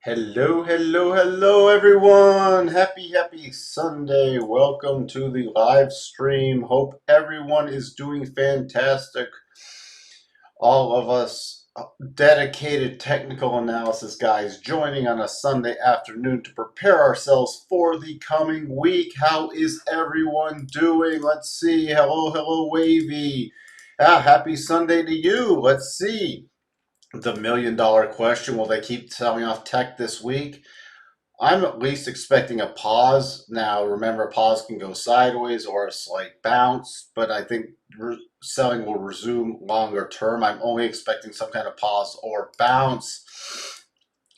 Hello, hello, hello, everyone. Happy Sunday. Welcome to the live stream. Hope everyone is doing fantastic. All of us dedicated technical analysis guys joining on a Sunday afternoon to prepare ourselves for the coming week. How is everyone doing? Let's see. Hello, hello, Wavy. Happy Sunday to you. Let's see. The $1,000,000 question, will they keep selling off tech this week? I'm at least expecting a pause. Now, remember, pause can go sideways or a slight bounce, but I think selling will resume longer term. I'm only expecting some kind of pause or bounce.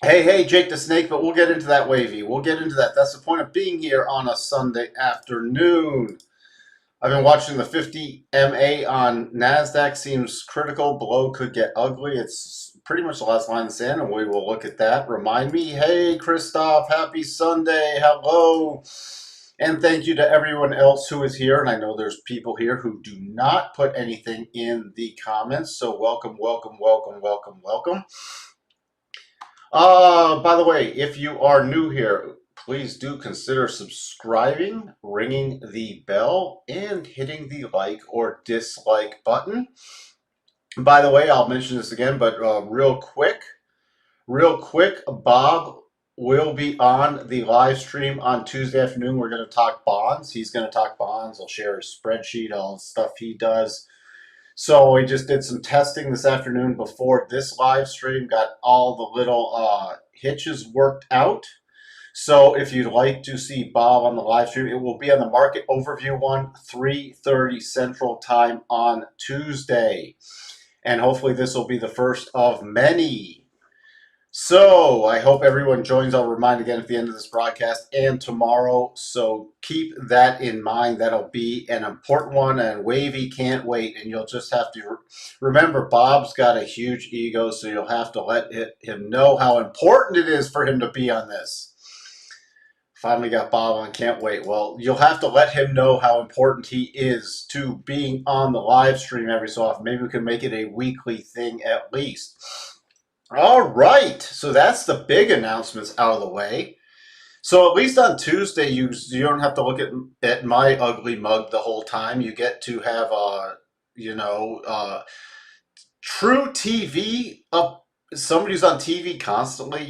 Hey, Jake the Snake, but we'll get into that, Wavy. We'll get into that. That's the point of being here on a Sunday afternoon. I've been watching the 50 MA on Nasdaq. Seems critical. Below could get ugly. It's pretty much the last line in the sand, and we will look at that. Remind me, hey, Christoph, happy Sunday. Hello. And thank you to everyone else who is here. And I know there's people here who do not put anything in the comments. So welcome, welcome, welcome, welcome, welcome. By the way, if you are new here, please do consider subscribing, ringing the bell, and hitting the like or dislike button. By the way, I'll mention this again, but real quick, Bob will be on the live stream on Tuesday afternoon. We're going to talk bonds. He's going to talk bonds. He'll share his spreadsheet, all the stuff he does. So we just did some testing this afternoon before this live stream, got all the little hitches worked out. So if you'd like to see Bob on the live stream, it will be on the market overview one, 3:30 Central Time on Tuesday. And hopefully this will be the first of many. So I hope everyone joins. I'll remind again at the end of this broadcast and tomorrow. So keep that in mind. That'll be an important one, and Wavy can't wait. And you'll just have to remember, Bob's got a huge ego, so you'll have to let him know how important it is for him to be on this. Finally got Bob on, can't wait. Well, you'll have to let him know how important he is to being on the live stream every so often. Maybe we can make it a weekly thing at least. All right, so that's the big announcements out of the way. So at least on Tuesday, you don't have to look at my ugly mug the whole time. You get to have true TV up. Somebody who's on TV constantly,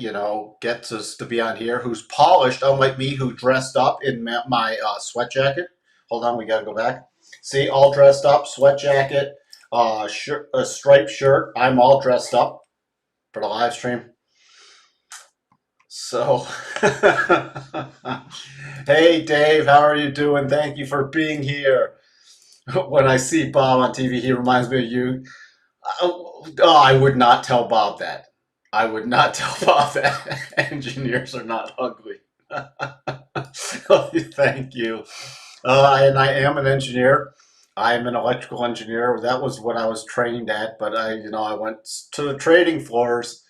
gets us to be on here, who's polished, unlike me, who dressed up in my sweat jacket. Hold on, we got to go back. See, all dressed up, sweat jacket, shirt, a striped shirt. I'm all dressed up for the live stream. So, hey Dave, how are you doing? Thank you for being here. When I see Bob on TV, he reminds me of you. I would not tell Bob that. I would not tell Bob that. Engineers are not ugly. Thank you. And I am an engineer. I'm an electrical engineer. That was what I was trained at, but I went to the trading floors.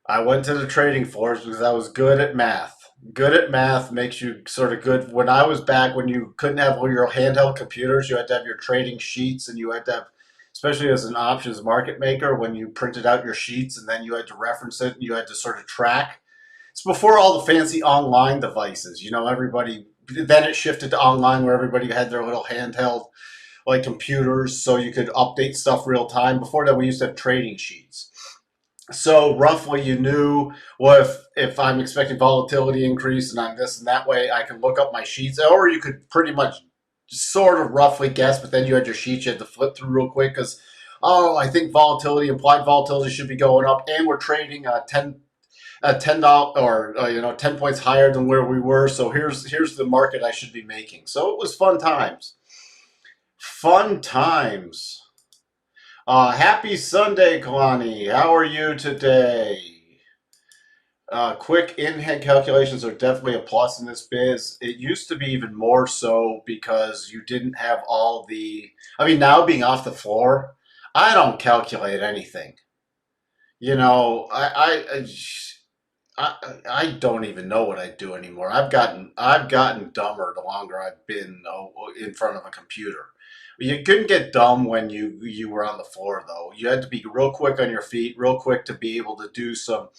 I went to the trading floors because I was good at math. Good at math makes you sort of good. When I was back, when you couldn't have all your handheld computers, you had to have your trading sheets, and you had to have, especially as an options market maker, when you printed out your sheets and then you had to reference it and you had to sort of track. It's before all the fancy online devices. Everybody, then it shifted to online where everybody had their little handheld like computers so you could update stuff real time. Before that, we used to have trading sheets. So roughly you knew, well, if I'm expecting volatility increase and I'm this and that way, I can look up my sheets, or you could pretty much sort of roughly guess, but then you had your sheets you had to flip through real quick because, I think implied volatility should be going up, and we're trading $10 or 10 points higher than where we were. So here's the market I should be making. So it was fun times. Fun times. Happy Sunday, Kalani. How are you today? Quick in-hand calculations are definitely a plus in this biz. It used to be even more so because you didn't have all the. Now being off the floor, I don't calculate anything. I don't even know what I do anymore. I've gotten dumber the longer I've been in front of a computer. You couldn't get dumb when you were on the floor though. You had to be real quick on your feet, real quick to be able to do some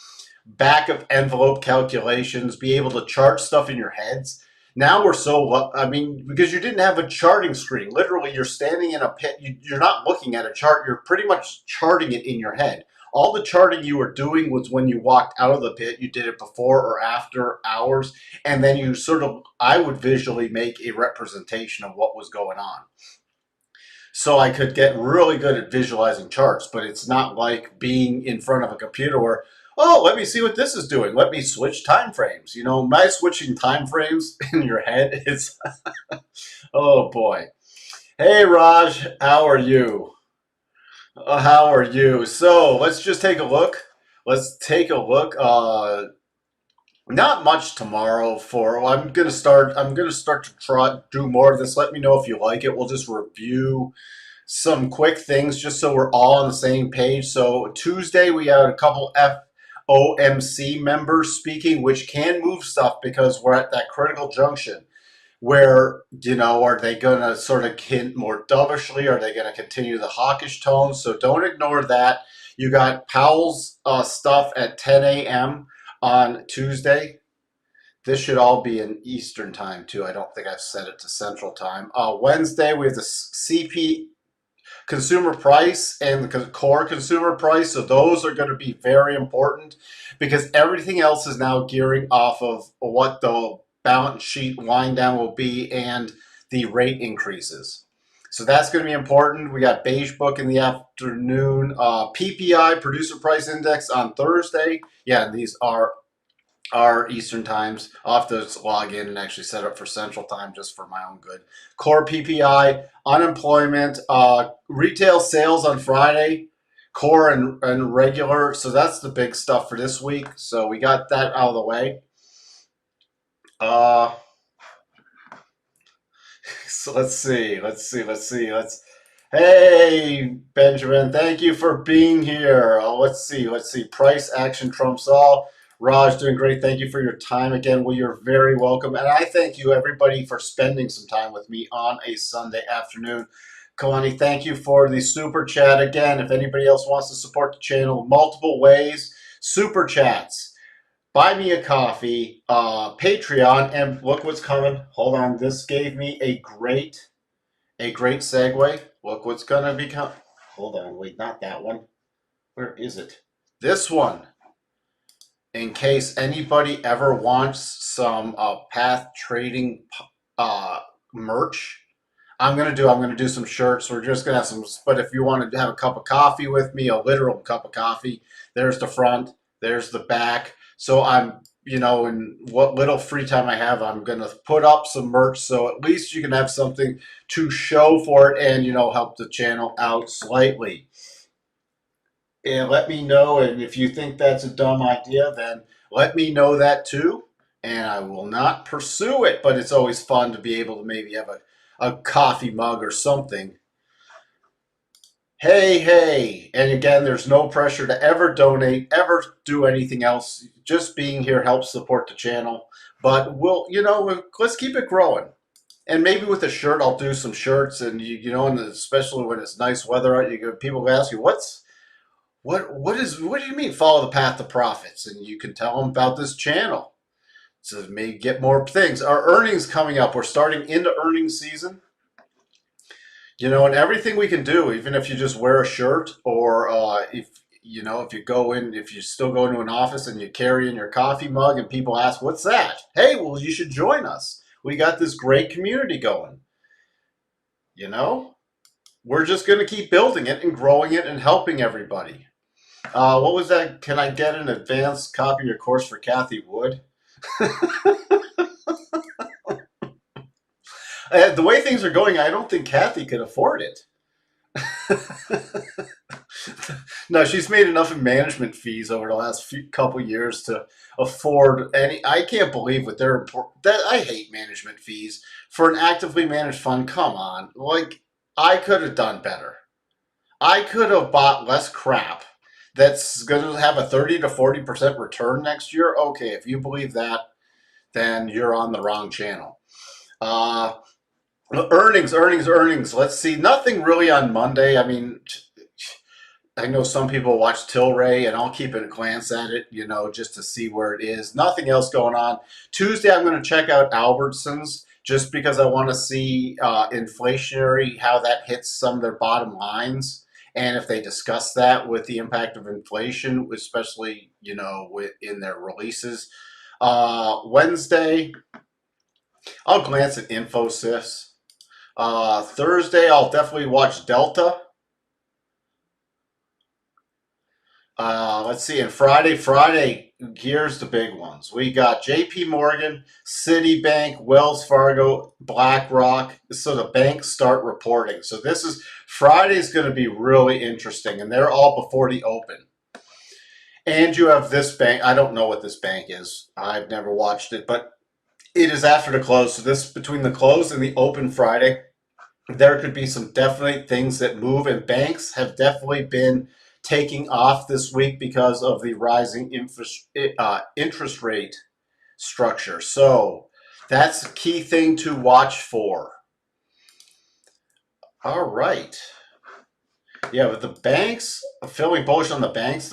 back of envelope calculations, be able to chart stuff in your heads. Now we're so, I mean, because you didn't have a charting screen. Literally, you're standing in a pit. You're not looking at a chart. You're pretty much charting it in your head. All the charting you were doing was when you walked out of the pit. You did it before or after hours. And then you sort of, I would visually make a representation of what was going on. So I could get really good at visualizing charts, but it's not like being in front of a computer where, oh, let me see what this is doing. Let me switch time frames. You know, my switching time frames in your head is, oh boy. Hey, Raj, how are you? How are you? So let's just take a look. Let's take a look. Not much tomorrow for, I'm gonna start to try do more of this. Let me know if you like it. We'll just review some quick things just so we're all on the same page. So Tuesday we had a couple FOMC members speaking, which can move stuff because we're at that critical junction where, are they going to sort of hint more dovishly? Are they going to continue the hawkish tone? So don't ignore that. You got Powell's stuff at 10 a.m. on Tuesday. This should all be in Eastern time too. I don't think I've set it to Central time. Wednesday we have the CP consumer price and the core consumer price. So those are going to be very important because everything else is now gearing off of what the balance sheet wind down will be and the rate increases. So that's going to be important. We got Beige Book in the afternoon. PPI, Producer Price Index, on Thursday. Yeah, these are Eastern times. I'll have to log in and actually set up for Central time just for my own good. Core PPI, unemployment, retail sales on Friday, core and regular. So that's the big stuff for this week. So we got that out of the way. Uh, so let's see. Hey, Benjamin, thank you for being here. Let's see. Price action trumps all. Raj, doing great. Thank you for your time again. Well, you're very welcome. And I thank you, everybody, for spending some time with me on a Sunday afternoon. Kalani, thank you for the super chat. Again, if anybody else wants to support the channel, multiple ways. Super chats. Buy me a coffee, Patreon, and look what's coming. Hold on. This gave me a great segue. Look what's gonna become. Hold on, wait, not that one. Where is it? This one. In case anybody ever wants some path trading merch, I'm gonna do some shirts. We're just gonna have some. But if you want to have a cup of coffee with me, a literal cup of coffee, there's the front, there's the back. So I'm, in what little free time I have, I'm gonna put up some merch. So at least you can have something to show for it, and help the channel out slightly. And let me know. And if you think that's a dumb idea, then let me know that too. And I will not pursue it. But it's always fun to be able to maybe have a coffee mug or something. Hey. And again, there's no pressure to ever donate, ever do anything else. Just being here helps support the channel. But let's keep it growing. And maybe with a shirt, I'll do some shirts. And, and especially when it's nice weather out, people ask you, what do you mean follow the path to profits? And you can tell them about this channel. So maybe get more things. Our earnings coming up. We're starting into earnings season. And everything we can do, even if you just wear a shirt or if you still go into an office and you carry in your coffee mug and people ask, what's that? Hey, well, you should join us. We got this great community going. We're just going to keep building it and growing it and helping everybody. What was that? Can I get an advanced copy of your course for Kathy Wood? The way things are going, I don't think Kathy could afford it. No, she's made enough in management fees over the last couple years to afford any. I can't believe what I hate management fees for an actively managed fund. Come on, I could have done better. I could have bought less crap that's going to have a 30 to 40% return next year. Okay, if you believe that, then you're on the wrong channel. Earnings. Let's see. Nothing really on Monday. I mean, I know some people watch Tilray, and I'll keep a glance at it, just to see where it is. Nothing else going on. Tuesday, I'm going to check out Albertsons just because I want to see inflationary, how that hits some of their bottom lines. And if they discuss that with the impact of inflation, especially, in their releases. Wednesday, I'll glance at Infosys. Thursday, I'll definitely watch Delta. Let's see. And Friday, here's the big ones. We got J.P. Morgan, Citibank, Wells Fargo, BlackRock. So the banks start reporting. So Friday's going to be really interesting, and they're all before the open. And you have this bank. I don't know what this bank is. I've never watched it, but it is after the close. So this between the close and the open Friday, there could be some definite things that move, and banks have definitely been taking off this week because of the rising interest rate structure. So that's a key thing to watch for. All right. Yeah, but the banks, feeling bullish on the banks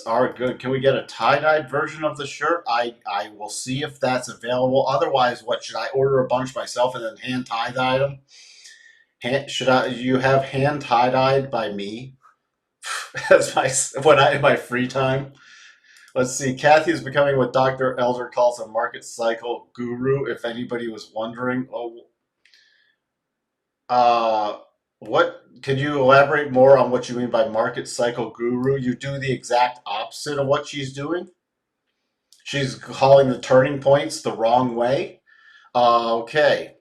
are good. Can we get a tie-dyed version of the shirt? I will see if that's available. Otherwise, what should I order a bunch myself and then hand tie-dye them? You have hand tie-dyed by me? That's in my free time. Let's see. Kathy is becoming what Dr. Elder calls a market cycle guru. If anybody was wondering, uh, what can you elaborate more on what you mean by market cycle guru? You do the exact opposite of what she's doing. She's calling the turning points the wrong way. Okay.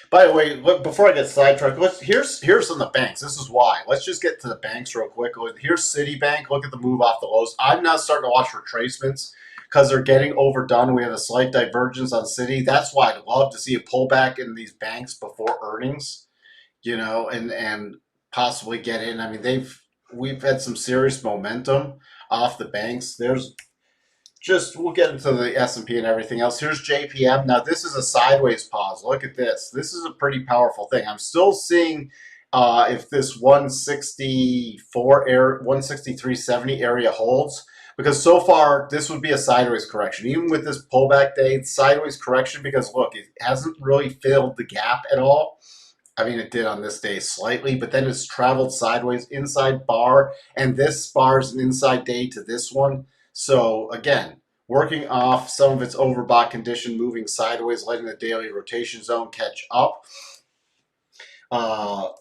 By the way, look, before I get sidetracked, here's on the banks. This is why. Let's just get to the banks real quick. Here's Citibank. Look at the move off the lows. I'm now starting to watch retracements because they're getting overdone. We have a slight divergence on Citi. That's why I'd love to see a pullback in these banks before earnings, and possibly get in. I mean, we've had some serious momentum off the banks. We'll get into the S&P and everything else. Here's JPM. Now, this is a sideways pause. Look at this. This is a pretty powerful thing. I'm still seeing if this 163.70 area holds, because so far this would be a sideways correction. Even with this pullback day, it's sideways correction because, look, it hasn't really filled the gap at all. I mean, it did on this day slightly, but then it's traveled sideways, inside bar, and this bar is an inside day to this one. So again, working off some of its overbought condition, moving sideways, letting the daily rotation zone catch up. Look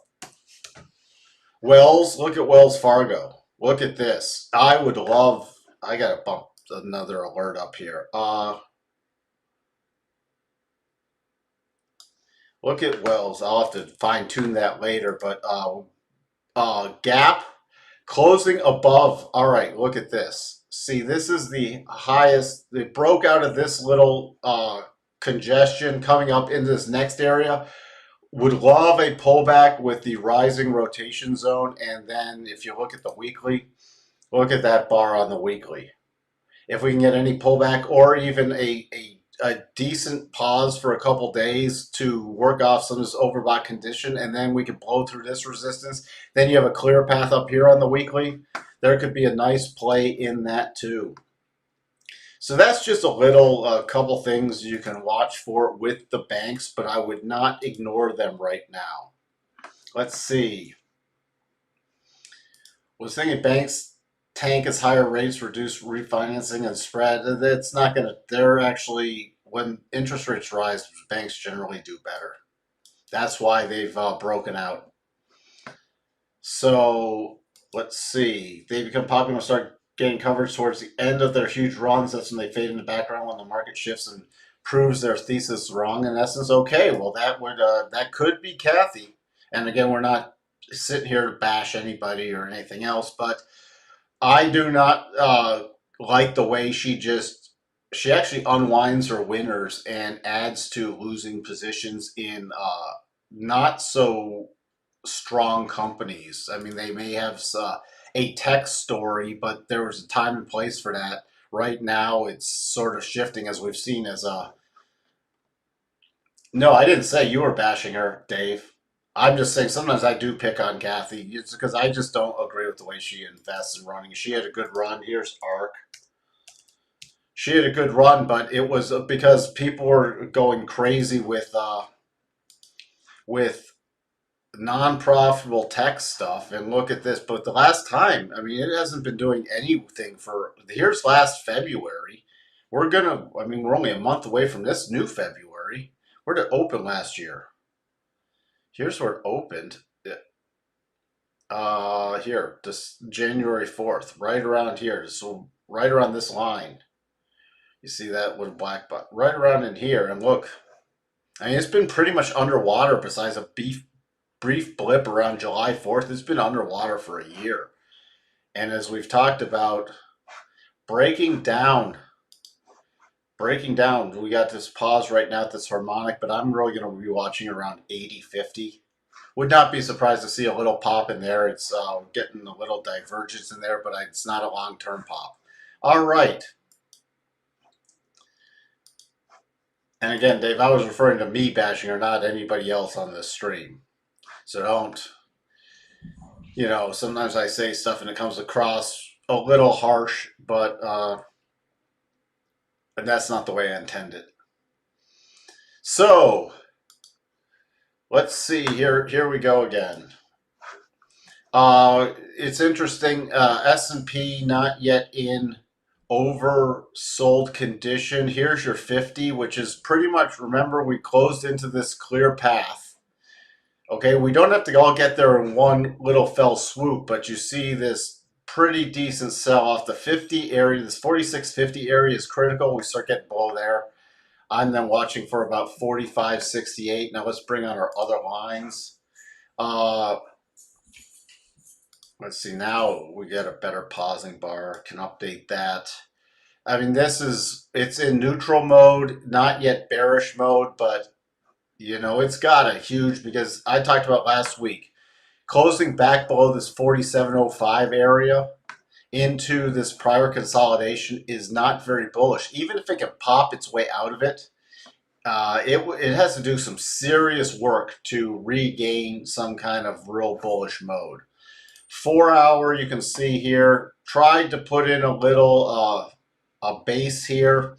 at Wells Fargo. Look at this. I got to bump another alert up here. Look at Wells. I'll have to fine tune that later, but gap closing above. All right, look at this. See, this is the highest. It broke out of this little congestion coming up in this next area. Would love a pullback with the rising rotation zone. And then if you look at the weekly, look at that bar on the weekly. If we can get any pullback or even a decent pause for a couple days to work off some of this overbought condition, and then we can blow through this resistance. Then you have a clear path up here on the weekly. There could be a nice play in that too. So that's just a couple things you can watch for with the banks, but I would not ignore them right now. Let's see. Was thinking banks tank as higher rates reduce refinancing and spread. It's not going to, they're actually, when interest rates rise, banks generally do better. That's why they've broken out. So let's see. They become popular and start getting coverage towards the end of their huge runs. That's when they fade in the background when the market shifts and proves their thesis wrong. In essence, okay, well that could be Kathy. And again, we're not sitting here to bash anybody or anything else, but I do not like the way she actually unwinds her winners and adds to losing positions in not so strong companies. I mean, they may have a tech story, but there was a time and place for that. Right now, it's sort of shifting as we've seen as a. No, I didn't say you were bashing her, Dave. I'm just saying sometimes I do pick on Kathy. It's because I just don't agree with the way she invests in running. She had a good run. Here's ARK. She had a good run, but it was because people were going crazy with non-profitable tech stuff. And look at this. But the last time, I mean, it hasn't been doing anything for. Here's last February. I mean, we're only a month away from this new February. Where did it open last year? Here's where it opened. Here, this January 4th, right around here. So right around this line. You see that with a black button right around in here. And look, I mean, it's been pretty much underwater besides a brief blip around July 4th. It's been underwater for a year. And as we've talked about, breaking down, we got this pause right now at this harmonic, but I'm really going to be watching around 80.50. Would not be surprised to see a little pop in there. It's getting a little divergence in there, but it's not a long-term pop. All right. And again, Dave, I was referring to me bashing or not anybody else on this stream. So don't, sometimes I say stuff and it comes across a little harsh, but that's not the way I intend it. So let's see here. Here we go again. It's interesting. S&P not yet in oversold condition. Here's your 50, which is pretty much, remember, we closed into this clear path. Okay, we don't have to all get there in one little fell swoop, but you see this pretty decent sell off. The 50 area, this 46.50 area is critical. We start getting below there. I'm then watching for about 45.68. Now let's bring on our other lines. Let's see, now we get a better pausing bar. Can update that. I mean, it's in neutral mode, not yet bearish mode, but it's got a huge, because I talked about last week, closing back below this 47.05 area into this prior consolidation is not very bullish. Even if it can pop its way out of it, it has to do some serious work to regain some kind of real bullish mode. 4 hour, you can see here, tried to put in a little a base here.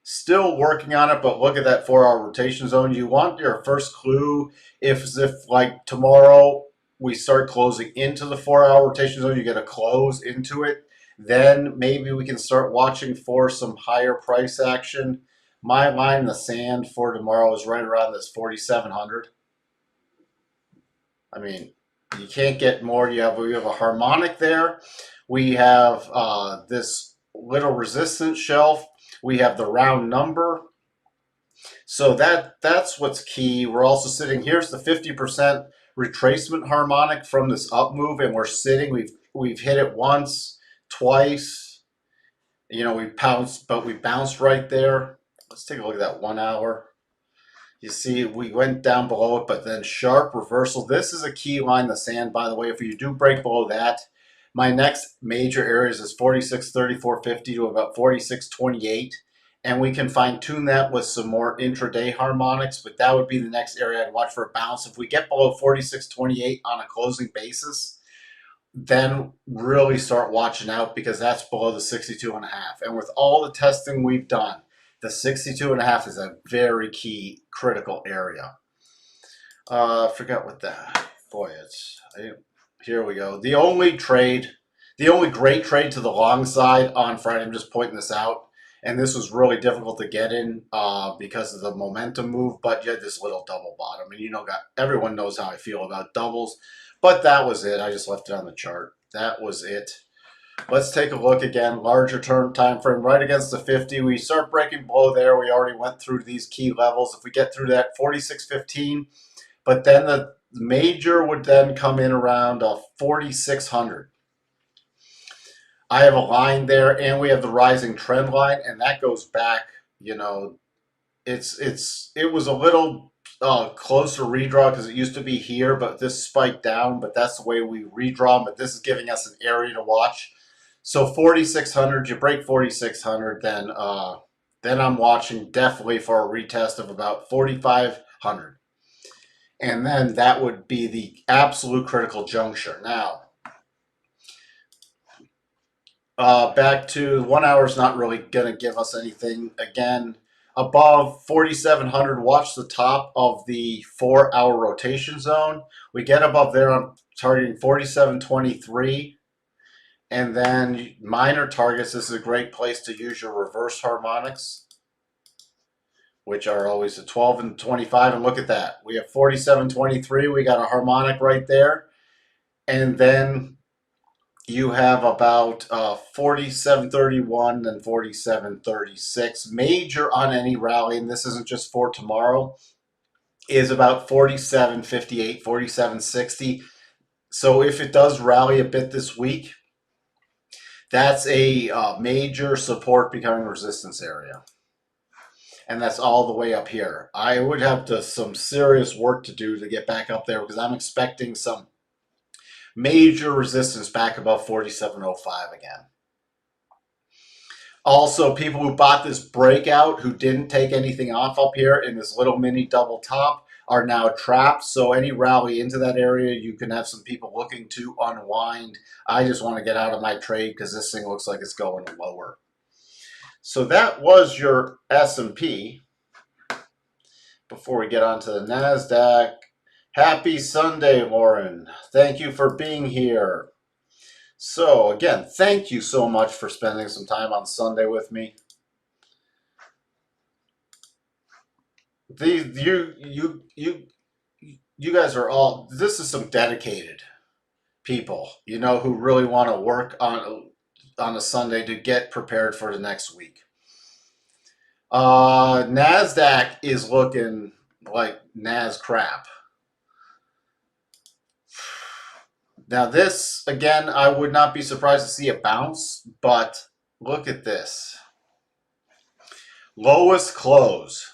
Still working on it, but look at that 4 hour rotation zone. You want your first clue if like tomorrow we start closing into the 4 hour rotation zone, you get a close into it. Then maybe we can start watching for some higher price action. My line in the sand for tomorrow is right around this 4,700. I mean, you can't get more. We have a harmonic there. We have this little resistance shelf. We have the round number. So that's what's key. We're also sitting, here's the 50% retracement harmonic from this up move, and we're sitting, we've hit it once, twice. We pounced, but we bounced right there. Let's take a look at that 1 hour. You see, we went down below it, but then sharp reversal. This is a key line in the sand, by the way. If you do break below that, my next major areas is 46.34.50 to about 46.28. And we can fine tune that with some more intraday harmonics, but that would be the next area I'd watch for a bounce. If we get below 46.28 on a closing basis, then really start watching out, because that's below the 62.5. And with all the testing we've done, the 62.5 is a very key critical area. I forgot what that, boy, here we go. The only great trade to the long side on Friday, I'm just pointing this out, and this was really difficult to get in because of the momentum move, but you had this little double bottom, and everyone knows how I feel about doubles, but that was it. I just left it on the chart. That was it. Let's take a look again. Larger term time frame right against the 50. We start breaking below there. We already went through these key levels. If we get through that 46.15, but then the major would then come in around 4,600. I have a line there, and we have the rising trend line, and that goes back. It was a little closer redraw because it used to be here, but this spiked down. But that's the way we redraw. But this is giving us an area to watch. So 4,600, you break 4,600, then I'm watching definitely for a retest of about 4,500. And then that would be the absolute critical juncture. Now, back to 1 hour is not really going to give us anything. Again, above 4,700, watch the top of the 4 hour rotation zone. We get above there, I'm targeting 47.23. And then minor targets, this is a great place to use your reverse harmonics, which are always at 12 and 25. And look at that. We have 47.23. We got a harmonic right there. And then you have about 47.31 and 47.36. Major on any rally, and this isn't just for tomorrow, is about 47.58, 47.60. So if it does rally a bit this week, that's a major support becoming resistance area. And that's all the way up here. I would have some serious work to do to get back up there because I'm expecting some major resistance back above 47.05 again. Also, people who bought this breakout who didn't take anything off up here in this little mini double top are now trapped. So any rally into that area, you can have some people looking to unwind. I just want to get out of my trade because this thing looks like it's going lower. So that was your S&P. Before we get on to the Nasdaq, happy Sunday, Lauren. Thank you for being here. So again, thank you so much for spending some time on Sunday with me. You guys are all, this is some dedicated people, you know, who really want to work on a Sunday to get prepared for the next week. Nasdaq is looking like Nas crap. Now this, again, I would not be surprised to see a bounce, but look at this. Lowest close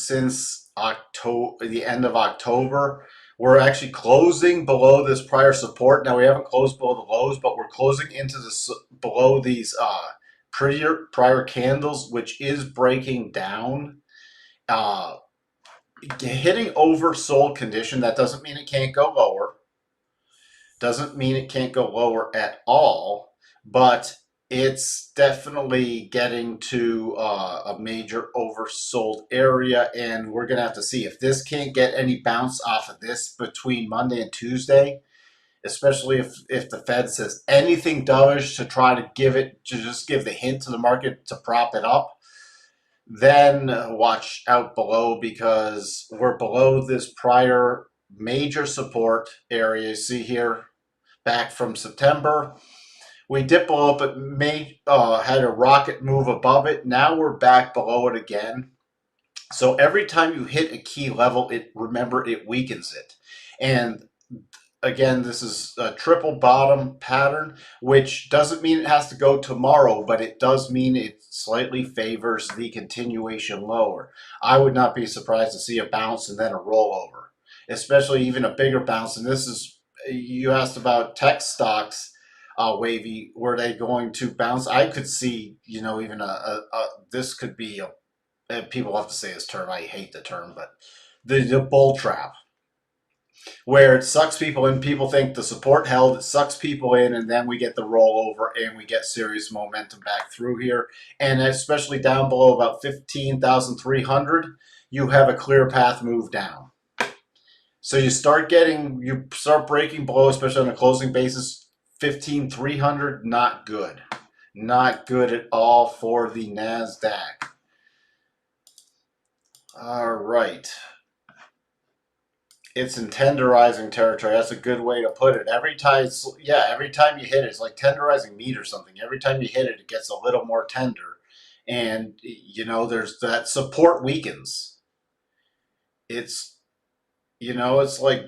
since October, the end of October. We're actually closing below this prior support. Now we haven't closed below the lows, but we're closing into below these prior candles, which is breaking down. Hitting oversold condition, that doesn't mean it can't go lower. Doesn't mean it can't go lower at all, but it's definitely getting to a major oversold area, and we're going to have to see if this can't get any bounce off of this between Monday and Tuesday, especially if the Fed says anything dovish to try to just give the hint to the market to prop it up. Then watch out below because we're below this prior major support area. You see here, back from September. We dip below it, but had a rocket move above it. Now we're back below it again. So every time you hit a key level, remember it weakens it. And again, this is a triple bottom pattern, which doesn't mean it has to go tomorrow, but it does mean it slightly favors the continuation lower. I would not be surprised to see a bounce and then a rollover, especially even a bigger bounce. And this is, you asked about tech stocks, Wavy, were they going to bounce? I could see, you know, even this could be people have to say this term, I hate the term, but the bull trap, where it sucks people in. People think the support held, it sucks people in, and then we get the rollover and we get serious momentum back through here. And especially down below about 15,300, you have a clear path move down. So you start breaking below, especially on a closing basis, 15,300, not good. Not good at all for the Nasdaq. All right. It's in tenderizing territory. That's a good way to put it. Every time you hit it, it's like tenderizing meat or something. Every time you hit it, it gets a little more tender. And, you know, there's that support weakens. It's, you know, it's like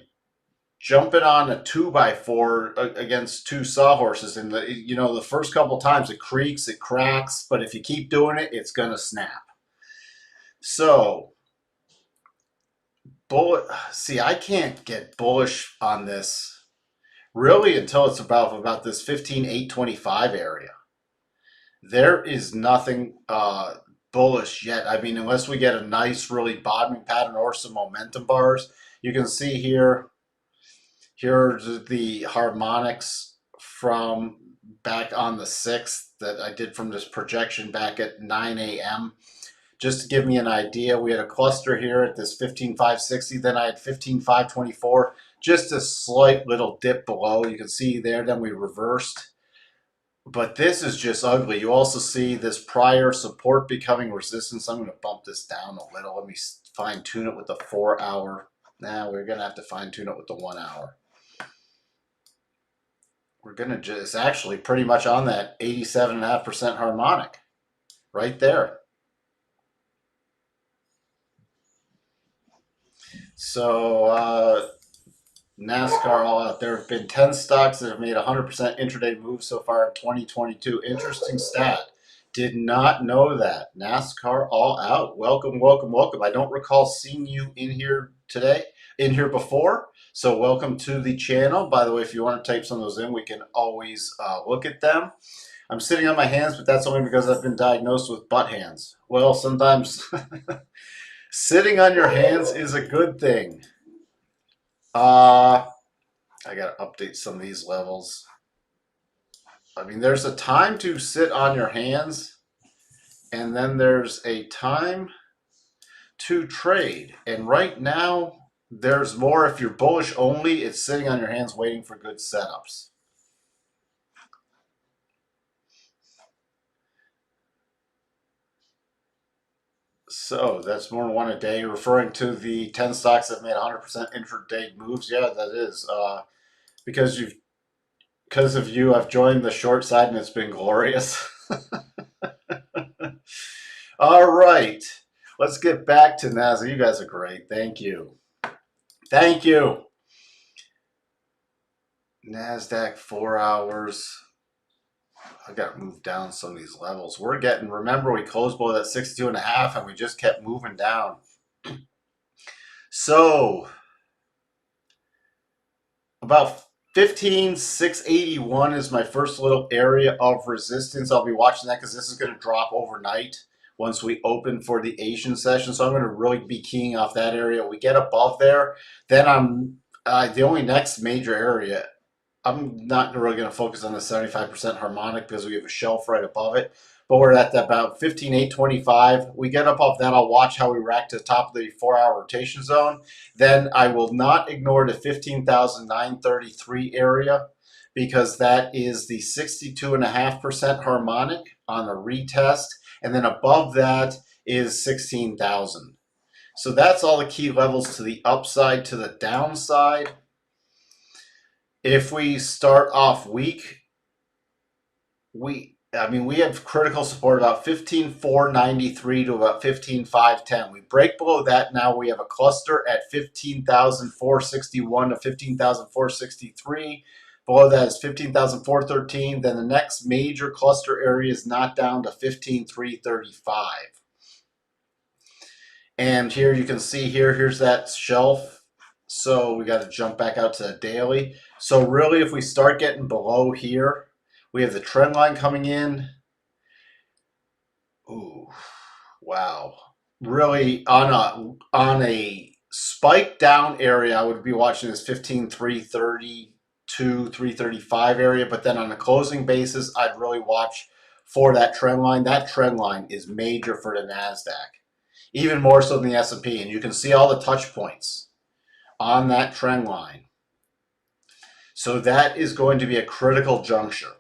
jumping on a 2x4 against two sawhorses. And, the first couple times it creaks, it cracks, but if you keep doing it, it's going to snap. So, I can't get bullish on this really until it's about this 15,825 area. There is nothing bullish yet. I mean, unless we get a nice, really bottoming pattern or some momentum bars. You can see here, here are the harmonics from back on the 6th that I did from this projection back at 9 a.m. Just to give me an idea, we had a cluster here at this 15,560, then I had 15,524, just a slight little dip below. You can see there, then we reversed. But this is just ugly. You also see this prior support becoming resistance. I'm going to bump this down a little. Let me fine tune it with the 4 hour. Now we're going to have to fine tune it with the 1 hour. We're going to just actually pretty much on that 87.5% harmonic right there. So NASCAR all out. There have been 10 stocks that have made 100% intraday moves so far in 2022. Interesting stat. Did not know that. NASCAR all out. Welcome, welcome, welcome. I don't recall seeing you in here today, in here before. So welcome to the channel. By the way, if you want to type some of those in, we can always look at them. I'm sitting on my hands, but that's only because I've been diagnosed with butt hands. Well, sometimes sitting on your hands is a good thing. I got to update some of these levels. I mean, there's a time to sit on your hands, and then there's a time to trade. And right now, there's more. If you're bullish only, it's sitting on your hands waiting for good setups. So that's more than one a day, referring to the 10 stocks that made 100% intraday moves. Yeah, that is. Because of you, I've joined the short side, and it's been glorious. All right, let's get back to Nasdaq. You guys are great. Thank you. Thank you. Nasdaq 4 hours. I got to move down some of these levels. We're getting, remember, we closed below that 62.5 and we just kept moving down. So about 15,681 is my first little area of resistance. I'll be watching that because this is going to drop overnight once we open for the Asian session. So I'm going to really be keying off that area. We get above there, then I'm the only next major area. I'm not really going to focus on the 75% harmonic because we have a shelf right above it. But we're at about 15,825. We get up off that. I'll watch how we rack to the top of the 4-hour rotation zone. Then I will not ignore the 15,933 area because that is the 62.5% harmonic on a retest. And then above that is 16,000. So that's all the key levels to the upside. To the downside, if we start off weak, we have critical support about 15,493 to about 15,510. We break below that. Now we have a cluster at 15,461 to 15,463. Below that is 15,413. Then the next major cluster area is not down to 15,335. And here you can see here's that shelf. So we got to jump back out to the daily. So really, if we start getting below here, we have the trend line coming in. Ooh, wow. Really on a spike down area, I would be watching this 15,332, 335 area. But then on a closing basis, I'd really watch for that trend line. That trend line is major for the Nasdaq, even more so than the S&P. And you can see all the touch points on that trend line. So that is going to be a critical juncture,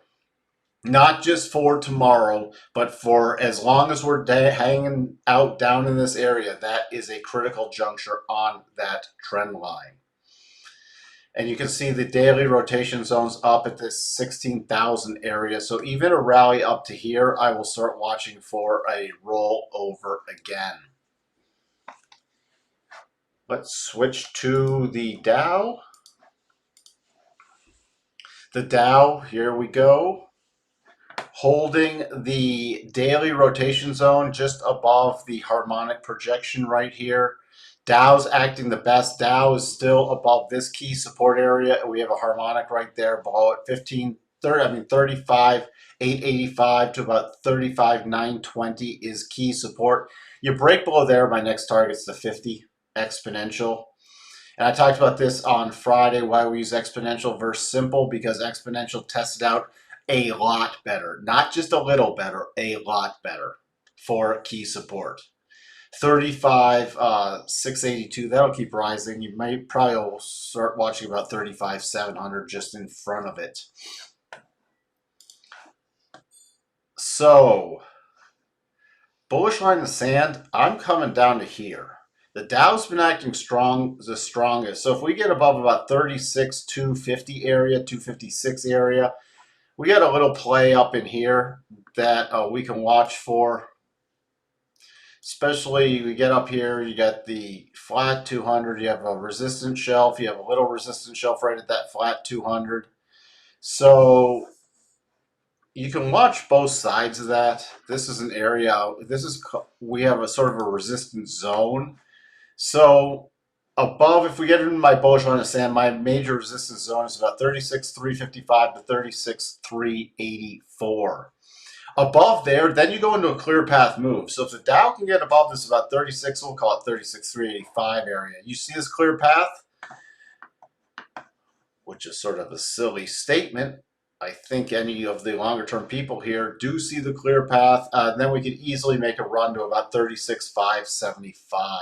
not just for tomorrow, but for as long as we're hanging out down in this area. That is a critical juncture on that trend line. And you can see the daily rotation zones up at this 16,000 area. So even a rally up to here, I will start watching for a roll over again. Let's switch to the Dow. The Dow, here we go. Holding the daily rotation zone just above the harmonic projection right here. Dow's acting the best. Dow is still above this key support area. We have a harmonic right there below at 35,885 to about 35,920 is key support. You break below there, my next target's the 50 Exponential. And I talked about this on Friday, why we use Exponential versus Simple, because Exponential tested out a lot better. Not just a little better, a lot better for key support. 35,682, that'll keep rising. You might probably start watching about 35,700 just in front of it. So, bullish line in the sand, I'm coming down to here. The Dow's been acting strong, the strongest. So if we get above about 36,250 area, 256 area, we got a little play up in here that we can watch for. Especially we get up here, you got the flat 200, you have a resistance shelf, you have a little resistance shelf right at that flat 200. So you can watch both sides of that. This is an area, we have a sort of a resistance zone. So above, if we get into my bullish line of sand, my major resistance zone is about 36,355 to 36,384. Above there, then you go into a clear path move. So if the Dow can get above this about 36, we'll call it 36,385 area. You see this clear path, which is sort of a silly statement. I think any of the longer term people here do see the clear path. Then we could easily make a run to about 36,575.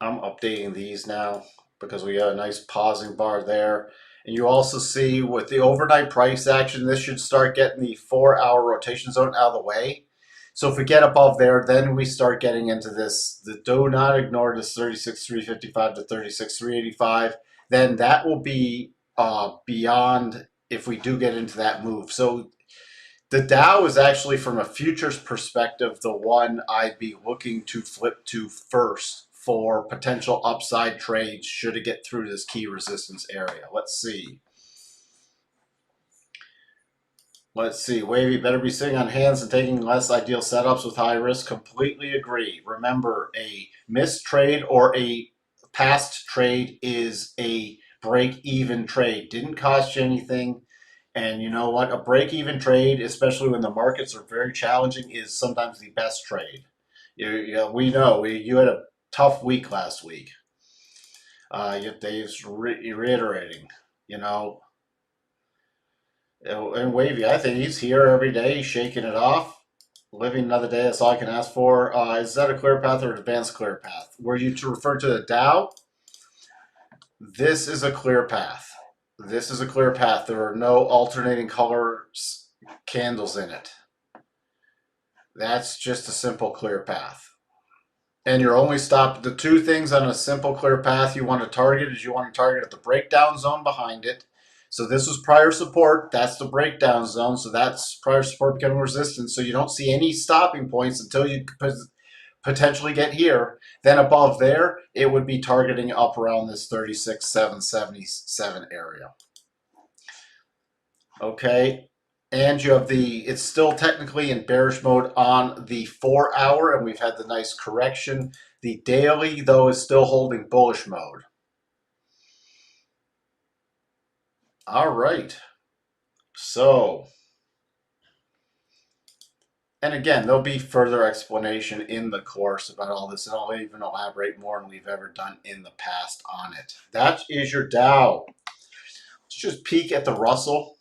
I'm updating these now because we got a nice pausing bar there. And you also see with the overnight price action, this should start getting the 4-hour rotation zone out of the way. So if we get above there, then we start getting into this. Do not ignore this 36,355 to 36,385. Then that will be beyond if we do get into that move. So the Dow is actually, from a futures perspective, the one I'd be looking to flip to first for potential upside trades should it get through this key resistance area. Let's see. Wavy better be sitting on hands and taking less ideal setups with high risk. Completely agree. Remember, a missed trade or a past trade is a break-even trade. Didn't cost you anything. And you know what? A break-even trade, especially when the markets are very challenging, is sometimes the best trade. We know you had a tough week last week. Yet Dave's reiterating, and Wavy, I think he's here every day, shaking it off, living another day. That's all I can ask for. Is that a clear path or an advanced clear path? Were you to refer to the Dow? This is a clear path. This is a clear path. There are no alternating colors candles in it. That's just a simple clear path. And you're only stopped. The two things on a simple clear path you want to target is you want to target at the breakdown zone behind it. So this was prior support. That's the breakdown zone. So that's prior support becoming resistance. So you don't see any stopping points until you potentially get here. Then above there, it would be targeting up around this 36,777 area. Okay. And you have it's still technically in bearish mode on the 4-hour, and we've had the nice correction. The daily, though, is still holding bullish mode. All right. So, and again, there'll be further explanation in the course about all this, and I'll even elaborate more than we've ever done in the past on it. That is your Dow. Let's just peek at the Russell.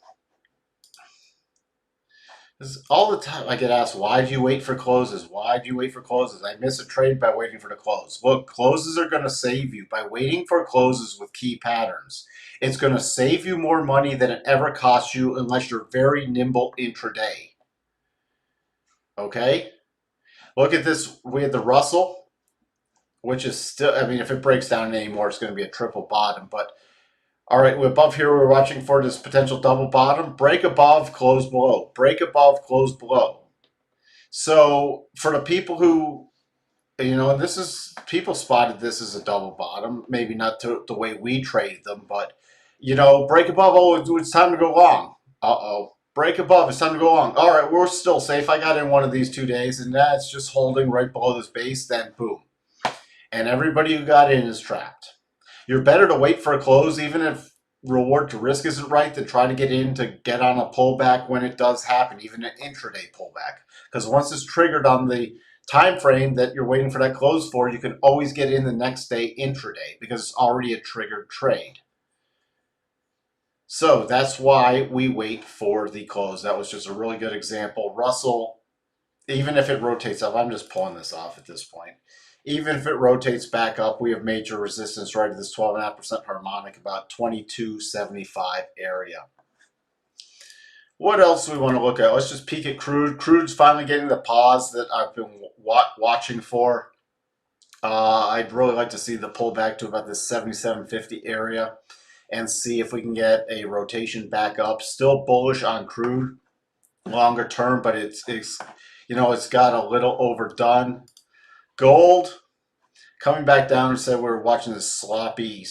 All the time I get asked, why do you wait for closes? Why do you wait for closes? I miss a trade by waiting for the close. Look, closes are going to save you by waiting for closes with key patterns. It's going to save you more money than it ever costs you unless you're very nimble intraday. Okay? Look at this. We had the Russell, which is still, I mean, if it breaks down anymore, it's going to be a triple bottom. But all right, above here, we're watching for this potential double bottom. Break above, close below. Break above, close below. So for the people who, people spotted this as a double bottom. Maybe not the way we trade them, but, break above, it's time to go long. Uh-oh. Break above, it's time to go long. All right, we're still safe. I got in one of these 2 days, and that's just holding right below this base, then boom. And everybody who got in is trapped. You're better to wait for a close, even if reward to risk isn't right, then try to get in to get on a pullback when it does happen, even an intraday pullback. Because once it's triggered on the time frame that you're waiting for that close for, you can always get in the next day intraday because it's already a triggered trade. So that's why we wait for the close. That was just a really good example. Russell, even if it rotates up, I'm just pulling this off at this point. Even if it rotates back up, we have major resistance right at this 12.5% harmonic, about 22.75 area. What else do we want to look at? Let's just peek at crude. Crude's finally getting the pause that I've been watching for. I'd really like to see the pullback to about this 77.50 area and see if we can get a rotation back up. Still bullish on crude longer term, but it's got a little overdone. Gold coming back down and said we're watching this sloppy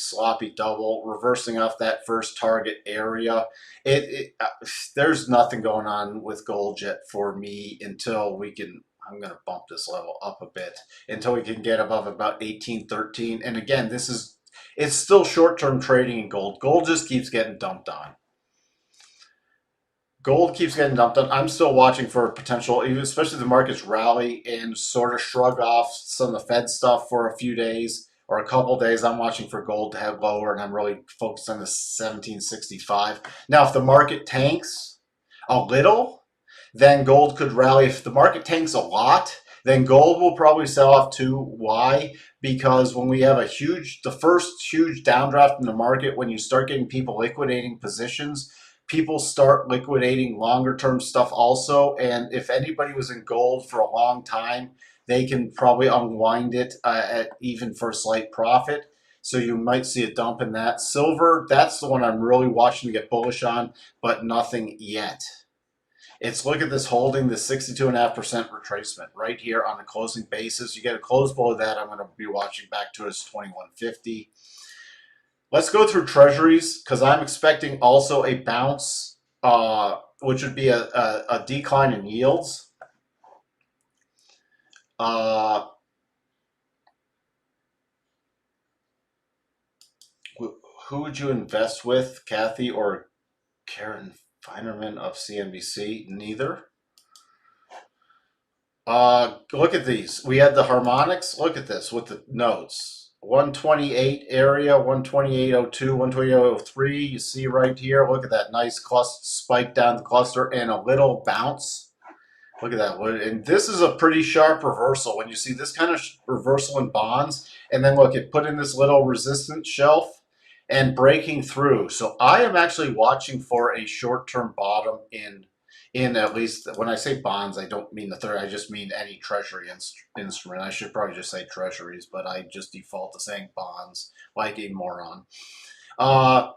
double, reversing off that first target area. There's nothing going on with gold yet for me until we can. I'm going to bump this level up a bit until we can get above about 1813. And again, it's still short-term trading in gold. Gold just keeps getting dumped on. Gold keeps getting dumped on. I'm still watching for potential, especially if the markets rally and sort of shrug off some of the Fed stuff for a few days or a couple days. I'm watching for gold to head lower, and I'm really focused on the 1765. Now, if the market tanks a little, then gold could rally. If the market tanks a lot, then gold will probably sell off too. Why? Because when we have the first huge downdraft in the market, when you start getting people liquidating positions, people start liquidating longer term stuff also. And if anybody was in gold for a long time, they can probably unwind it even for a slight profit. So you might see a dump in that. Silver, that's the one I'm really watching to get bullish on, but nothing yet. Look at this holding the 62.5% retracement right here on a closing basis. You get a close below that, I'm going to be watching back to as 2150. Let's go through treasuries because I'm expecting also a bounce, which would be a decline in yields. Who would you invest with, Kathy or Karen Feinerman of CNBC? Neither. Look at these. We had the harmonics. Look at this with the notes. 128 area, 128.02, 128.03. You see right here. Look at that nice cluster spike down the cluster and a little bounce. Look at that. And this is a pretty sharp reversal. When you see this kind of reversal in bonds, and then look, it put in this little resistance shelf and breaking through. So I am actually watching for a short-term bottom in at least, when I say bonds, I don't mean the third, I just mean any treasury instrument. I should probably just say treasuries, but I just default to saying bonds like a moron. I'd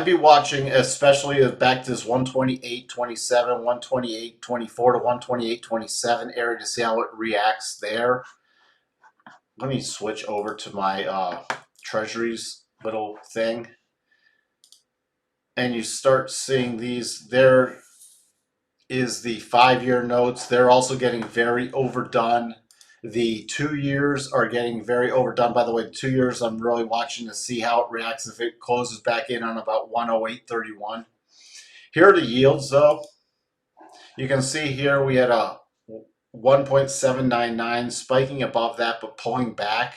be watching, especially back to this 128.27, 128.24 to 128.27 area to see how it reacts there. Let me switch over to my treasuries little thing. And you start seeing these. There is the 5-year notes. They're also getting very overdone. The 2 years are getting very overdone. By the way, 2 years, I'm really watching to see how it reacts if it closes back in on about 108.31. Here are the yields, though. You can see here we had a 1.799 spiking above that, but pulling back.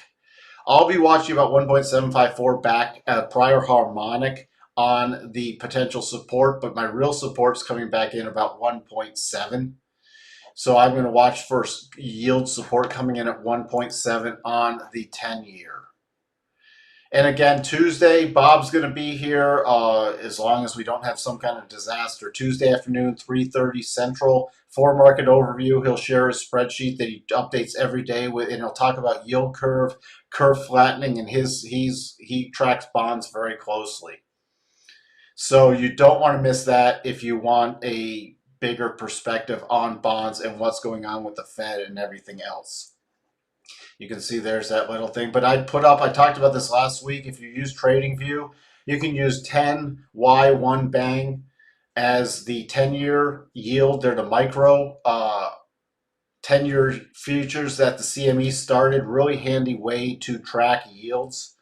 I'll be watching about 1.754 back at a prior harmonic on the potential support, but my real support is coming back in about 1.7. So I'm going to watch for yield support coming in at 1.7 on the 10-year. And again, Tuesday, Bob's going to be here as long as we don't have some kind of disaster. Tuesday afternoon, 3:30 Central, for market overview. He'll share his spreadsheet that he updates every day with, and he'll talk about yield curve flattening, and he tracks bonds very closely. So you don't want to miss that if you want a bigger perspective on bonds and what's going on with the Fed and everything else. You can see there's that little thing. But I talked about this last week. If you use TradingView, you can use 10Y1 Bang as the 10-year yield. They're the micro 10-year futures that the CME started. Really handy way to track yields.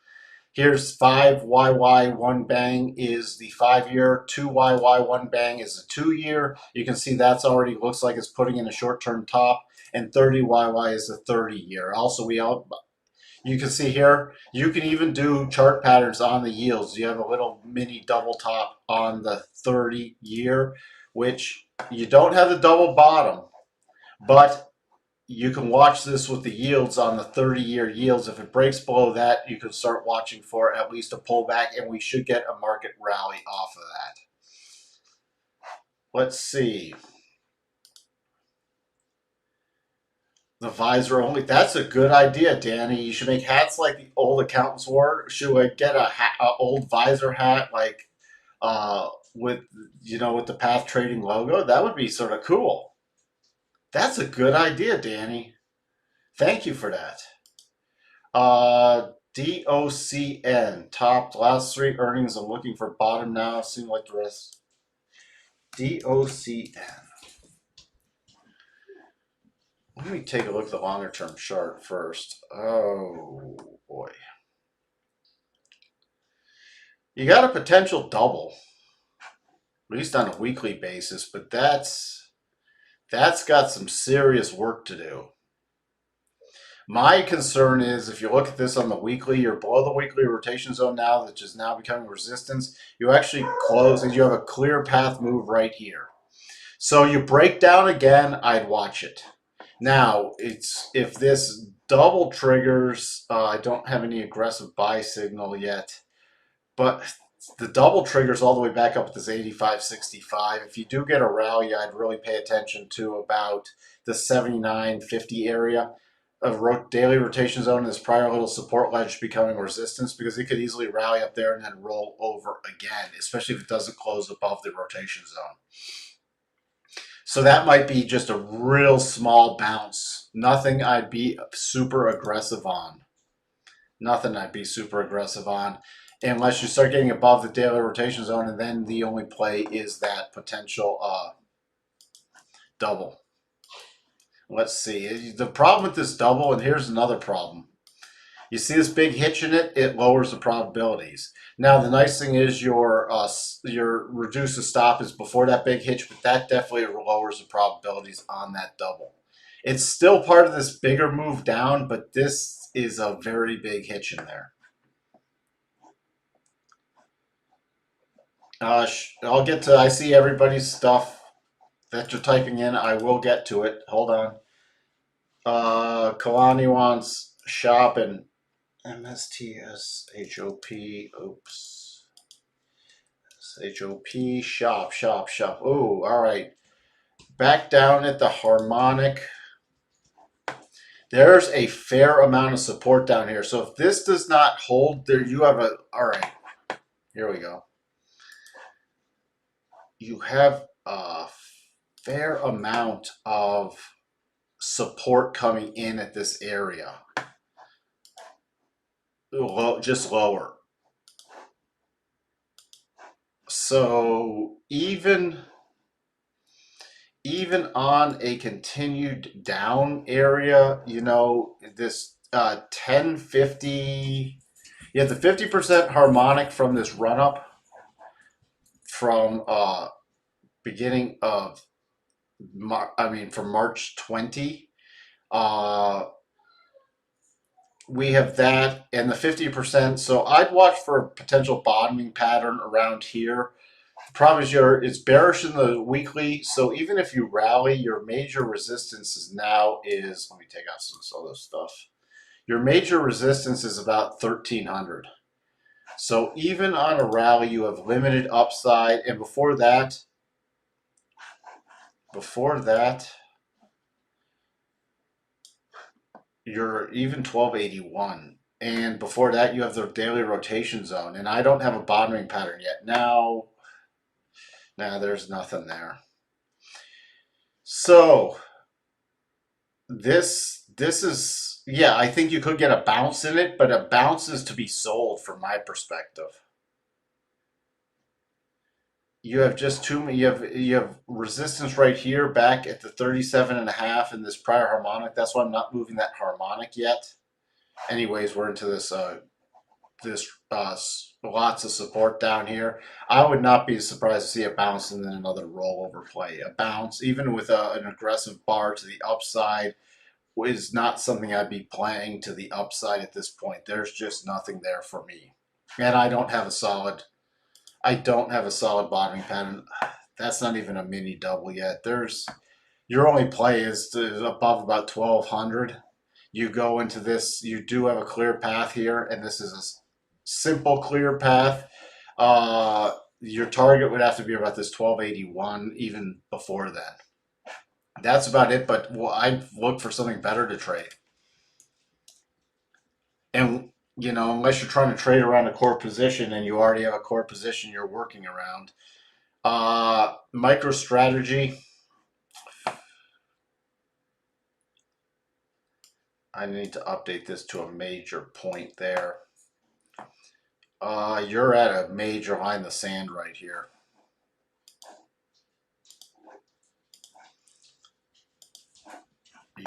Here's 5YY 1 bang is the 5-year, 2YY 1 bang is the 2-year. You can see that's already looks like it's putting in a short-term top, and 30YY is the 30-year. Also, you can see here, you can even do chart patterns on the yields. You have a little mini double top on the 30-year, which you don't have the double bottom, but you can watch this with the yields on the 30-year yields. If it breaks below that, you can start watching for at least a pullback, and we should get a market rally off of that. Let's see. The visor only. That's a good idea, Danny. You should make hats like the old accountants wore. Should I get a old visor hat like with with the path trading logo? That would be sort of cool. That's a good idea, Danny. Thank you for that. DOCN topped last 3 earnings. I'm looking for bottom now. Seems like the rest. DOCN. Let me take a look at the longer term chart first. Oh boy. You got a potential double, at least on a weekly basis, but that's got some serious work to do. My concern is if you look at this on the weekly, you're below the weekly rotation zone now, which is now becoming resistance. You actually close and you have a clear path move right here. So you break down again, I'd watch it. Now, if this double triggers, I don't have any aggressive buy signal yet, but the double triggers all the way back up at this 85.65. If you do get a rally, I'd really pay attention to about the 79.50 area of daily rotation zone and this prior little support ledge becoming resistance, because it could easily rally up there and then roll over again, especially if it doesn't close above the rotation zone. So that might be just a real small bounce. Nothing I'd be super aggressive on. Nothing I'd be super aggressive on unless you start getting above the daily rotation zone, and then the only play is that potential double. Let's see. The problem with this double, and here's another problem. You see this big hitch in it, it lowers the probabilities. Now, the nice thing is your reduce the stop is before that big hitch, but that definitely lowers the probabilities on that double. It's still part of this bigger move down, but this is a very big hitch in there. I'll get to, I see everybody's stuff that you're typing in. I will get to it. Hold on. Kalani wants shop and MSTSHOP. Oops. SHOP shop. Oh, all right. Back down at the harmonic. There's a fair amount of support down here. So if this does not hold, there you have a. All right. Here we go. You have a fair amount of support coming in at this area. Just lower. So even on a continued down area, this 1050, you have the 50% harmonic from this run up from beginning of from March 20. We have that and the 50%. So I'd watch for a potential bottoming pattern around here. The problem is it's bearish in the weekly. So even if you rally, your major resistance is let me take out some other stuff. Your major resistance is about 1300. So even on a rally, you have limited upside. And before that, you're even 1281. And before that, you have the daily rotation zone. And I don't have a bottoming pattern yet. Now, there's nothing there. So this is, yeah, I think you could get a bounce in it, but a bounce is to be sold from my perspective. You have just you have resistance right here back at the 37.5 in this prior harmonic. That's why I'm not moving that harmonic yet. Anyways, we're into this this lots of support down here. I would not be surprised to see a bounce and then another rollover play. A bounce, even with an aggressive bar to the upside, is not something I'd be playing to the upside at this point. There's just nothing there for me, and I don't have a solid bottoming pattern. That's not even a mini double yet. Your only play is above about 1200. You go into this, you do have a clear path here, and this is a simple clear path. Your target would have to be about this 1281 even before that. That's about it, but I'd look for something better to trade. And, unless you're trying to trade around a core position and you already have a core position you're working around. MicroStrategy. I need to update this to a major point there. You're at a major line in the sand right here.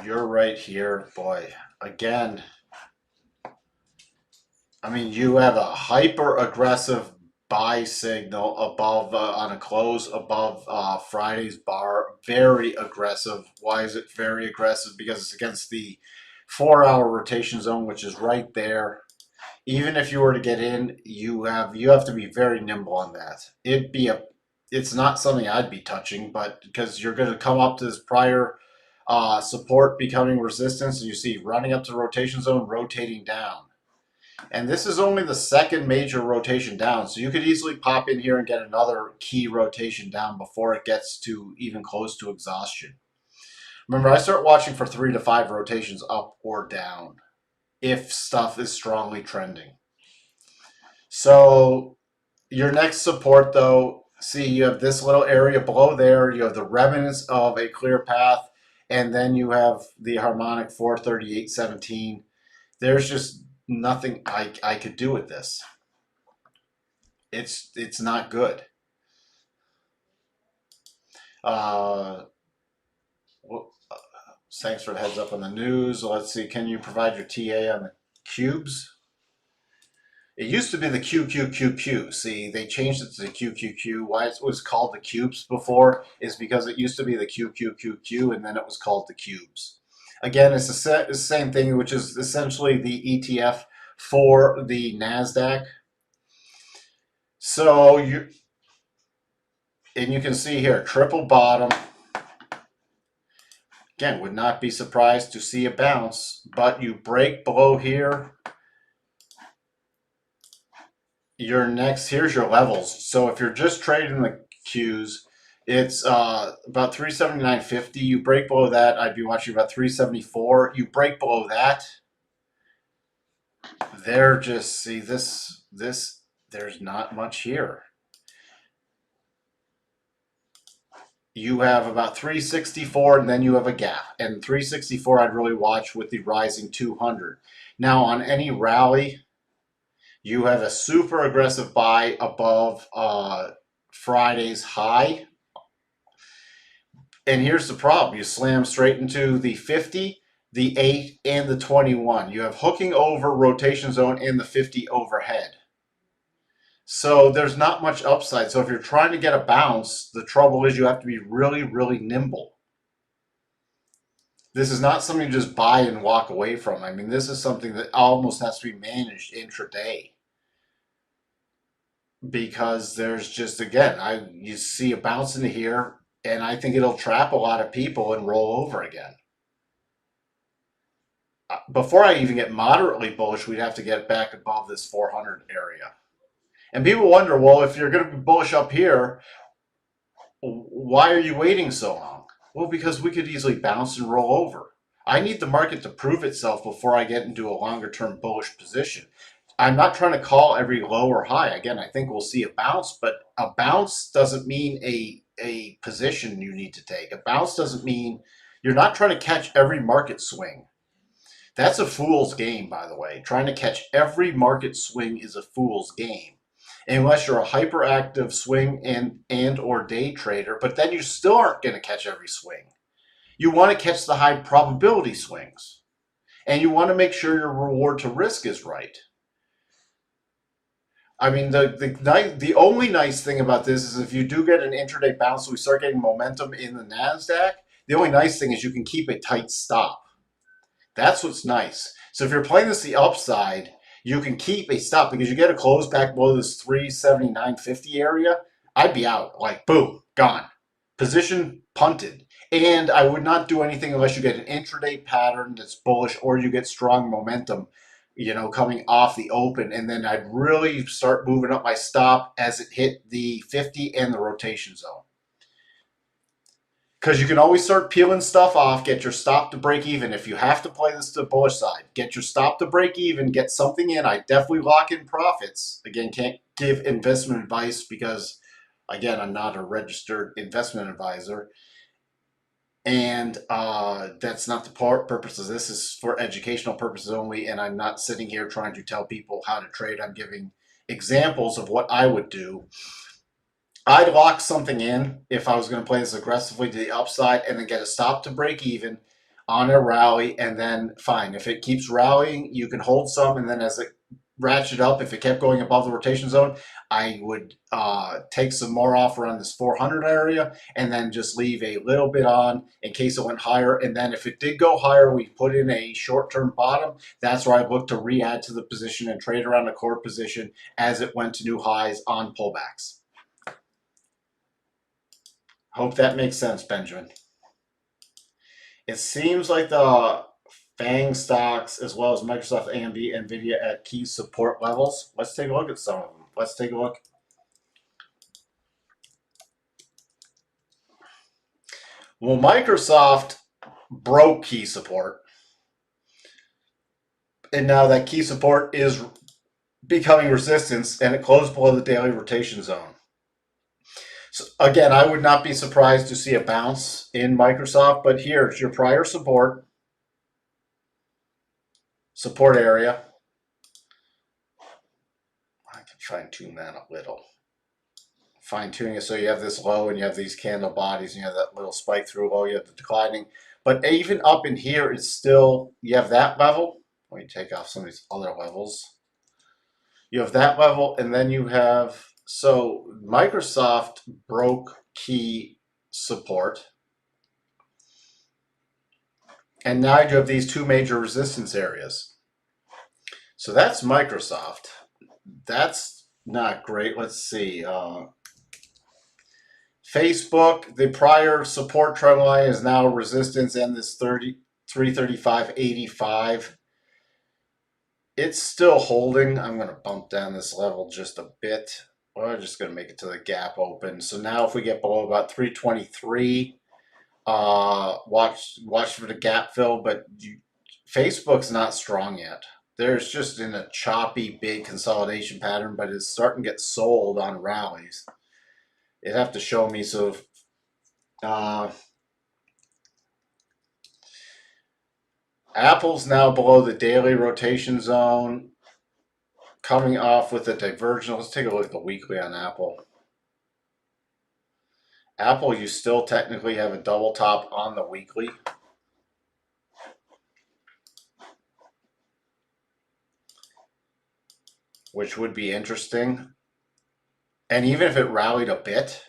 You're right here, boy. Again, I mean, you have a hyper aggressive buy signal above on a close above Friday's bar. Very aggressive. Why is it very aggressive? Because it's against the 4-hour rotation zone, which is right there. Even if you were to get in, you have to be very nimble on that. It's not something I'd be touching, but because you're going to come up to this prior support becoming resistance, and you see running up to the rotation zone, rotating down. And this is only the second major rotation down, so you could easily pop in here and get another key rotation down before it gets to even close to exhaustion. Remember, I start watching for 3 to 5 rotations up or down if stuff is strongly trending. So your next support, though, see, you have this little area below there. You have the remnants of a clear path, and then you have the harmonic 438.17. There's just nothing I could do with this. It's not good. Thanks for the heads up on the news. Let's see. Can you provide your TA on the cubes? It used to be the QQQQ. See, they changed it to the QQQ. Why it was called the cubes before is because it used to be the QQQQ, and then it was called the cubes. Again, it's the same thing, which is essentially the ETF for the Nasdaq. So you can see here, triple bottom. Again, would not be surprised to see a bounce, but you break below here. Here's your levels. So if you're just trading the Qs, it's about 379.50. You break below that, I'd be watching about 374. You break below that, there's not much here. You have about 364, and then you have a gap. And 364 I'd really watch with the rising 200. Now on any rally, you have a super aggressive buy above Friday's high. And here's the problem. You slam straight into the 50, the 8, and the 21. You have hooking over rotation zone and the 50 overhead. So there's not much upside. So if you're trying to get a bounce, the trouble is you have to be really, really nimble. This is not something you just buy and walk away from. I mean, this is something that almost has to be managed intraday. Because there's just, again, you see a bounce into here, and I think it'll trap a lot of people and roll over again. Before I even get moderately bullish, we'd have to get back above this 400 area. And people wonder, well, if you're going to be bullish up here, why are you waiting so long? Well, because we could easily bounce and roll over. I need the market to prove itself before I get into a longer term bullish position. I'm not trying to call every low or high. Again, I think we'll see a bounce, but a bounce doesn't mean a position you need to take. A bounce doesn't mean you're not trying to catch every market swing. That's a fool's game, by the way. Trying to catch every market swing is a fool's game. Unless you're a hyperactive swing and or day trader, but then you still aren't going to catch every swing. You want to catch the high probability swings. And you want to make sure your reward to risk is right. I mean, the only nice thing about this is if you do get an intraday bounce, so we start getting momentum in the Nasdaq. The only nice thing is you can keep a tight stop. That's what's nice. So if you're playing this the upside, you can keep a stop because you get a close back below this 379.50 area. I'd be out, like boom, gone. Position punted. And I would not do anything unless you get an intraday pattern that's bullish or you get strong momentum, coming off the open. And then I'd really start moving up my stop as it hit the 50 and the rotation zone. Because you can always start peeling stuff off, get your stop to break even. If you have to play this to the bullish side, get your stop to break even, get something in. I definitely lock in profits. Again, can't give investment advice because, again, I'm not a registered investment advisor. And that's not the purpose of this. This is for educational purposes only. And I'm not sitting here trying to tell people how to trade. I'm giving examples of what I would do. I'd lock something in if I was going to play this aggressively to the upside and then get a stop to break even on a rally, and then fine. If it keeps rallying, you can hold some, and then as it ratchet up, if it kept going above the rotation zone, I would take some more off around this 400 area and then just leave a little bit on in case it went higher. And then if it did go higher, we put in a short-term bottom. That's where I look to re-add to the position and trade around the core position as it went to new highs on pullbacks. Hope that makes sense, Benjamin. It seems like the FANG stocks, as well as Microsoft, AMD, NVIDIA at key support levels. Let's take a look at some of them. Let's take a look. Well, Microsoft broke key support. And now that key support is becoming resistance, and it closed below the daily rotation zone. So again, I would not be surprised to see a bounce in Microsoft, but here's your prior support area. I can fine tune that a little. Fine tuning it so you have this low and you have these candle bodies and you have that little spike through low, you have the declining. But even up in here, it's still, you have that level. Let me take off some of these other levels. You have that level, and then you have, so Microsoft broke key support. And now you have these two major resistance areas. So that's Microsoft. That's not great. Let's see. Facebook, the prior support trend line is now resistance and this 335.85. It's still holding. I'm going to bump down this level just a bit. Well, I'm just going to make it to the gap open. So now if we get below about 323, watch for the gap fill. But Facebook's not strong yet. There's just in a choppy, big consolidation pattern, but it's starting to get sold on rallies. It'd have to show me. So Apple's now below the daily rotation zone, coming off with a divergence. Let's take a look at the weekly on Apple. Apple, you still technically have a double top on the weekly. Which would be interesting. And even if it rallied a bit,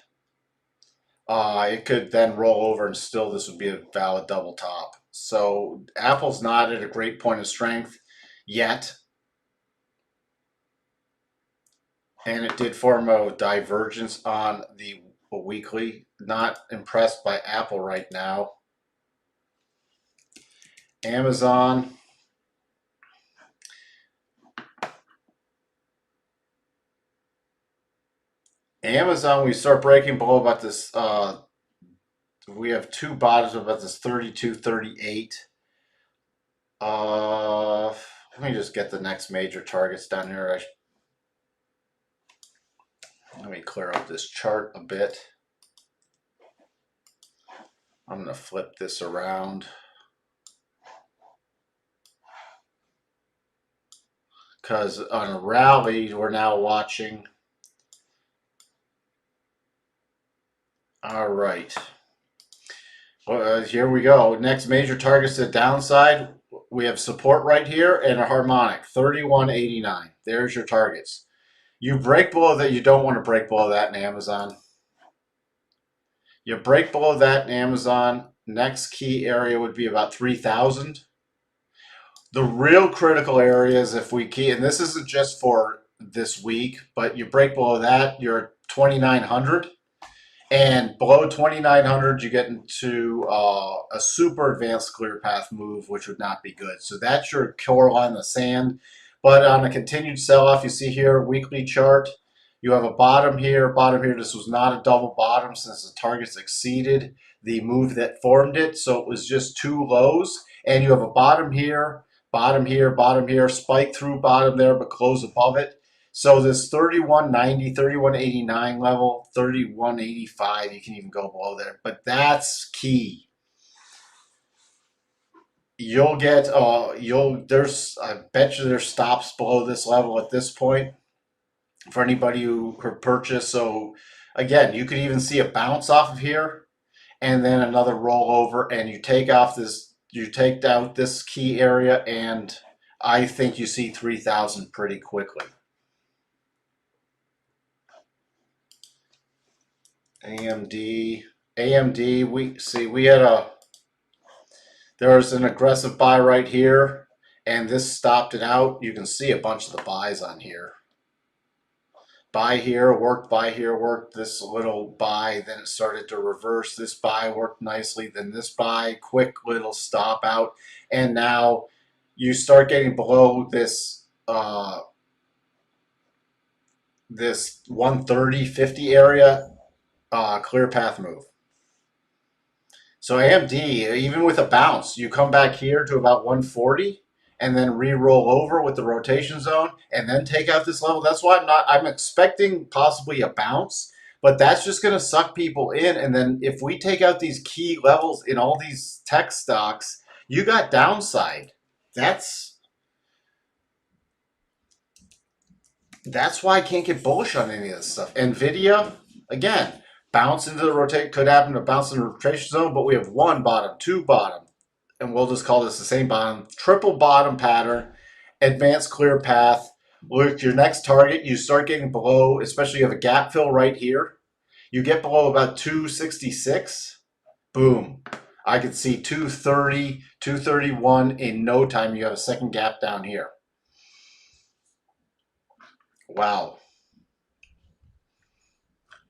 it could then roll over and still this would be a valid double top. So Apple's not at a great point of strength yet. And it did form a divergence on the weekly. Not impressed by Apple right now. Amazon. Amazon, we start breaking below about this. We have two bottoms about this 32.38. Let me just get the next major targets down here. Let me clear up this chart a bit. I'm going to flip this around. Because on a rally, we're now watching. All right. Well, here we go. Next major targets to the downside. We have support right here and a harmonic, 31.89. There's your targets. You break below that, you don't want to break below that in Amazon. You break below that in Amazon. Next key area would be about 3,000. The real critical areas, if we key, and this isn't just for this week, but you break below that, you're at 2,900. And below 2,900, you get into a super advanced clear path move, which would not be good. So that's your core line in the sand. But on a continued sell-off, you see here, weekly chart, you have a bottom here, bottom here. This was not a double bottom since the targets exceeded the move that formed it. So it was just two lows. And you have a bottom here, bottom here, bottom here, spike through bottom there, but close above it. So this 3190, 3189 level, 3185, you can even go below there, but that's key. You'll get, I bet you there's stops below this level at this point for anybody who purchased. So again, you could even see a bounce off of here and then another rollover, and you take out this key area, and I think you see 3,000 pretty quickly. AMD, there was an aggressive buy right here, and this stopped it out. You can see a bunch of the buys on here. Buy here, worked, buy here, worked, this little buy, then it started to reverse. This buy worked nicely, then this buy, quick little stop out, and now you start getting below this this 130.50 area, clear path move. So AMD, even with a bounce, you come back here to about 140 and then re-roll over with the rotation zone and then take out this level. That's why I'm expecting possibly a bounce, but that's just going to suck people in. And then if we take out these key levels in all these tech stocks, you got downside. That's why I can't get bullish on any of this stuff. Nvidia, again, bounce into the rotate, could happen to bounce in the rotation zone, but we have one bottom, two bottom, and we'll just call this the same bottom, triple bottom pattern, advanced clear path. Look at your next target, you start getting below, especially you have a gap fill right here. You get below about 266, boom. I could see 230, 231 in no time. You have a second gap down here. Wow.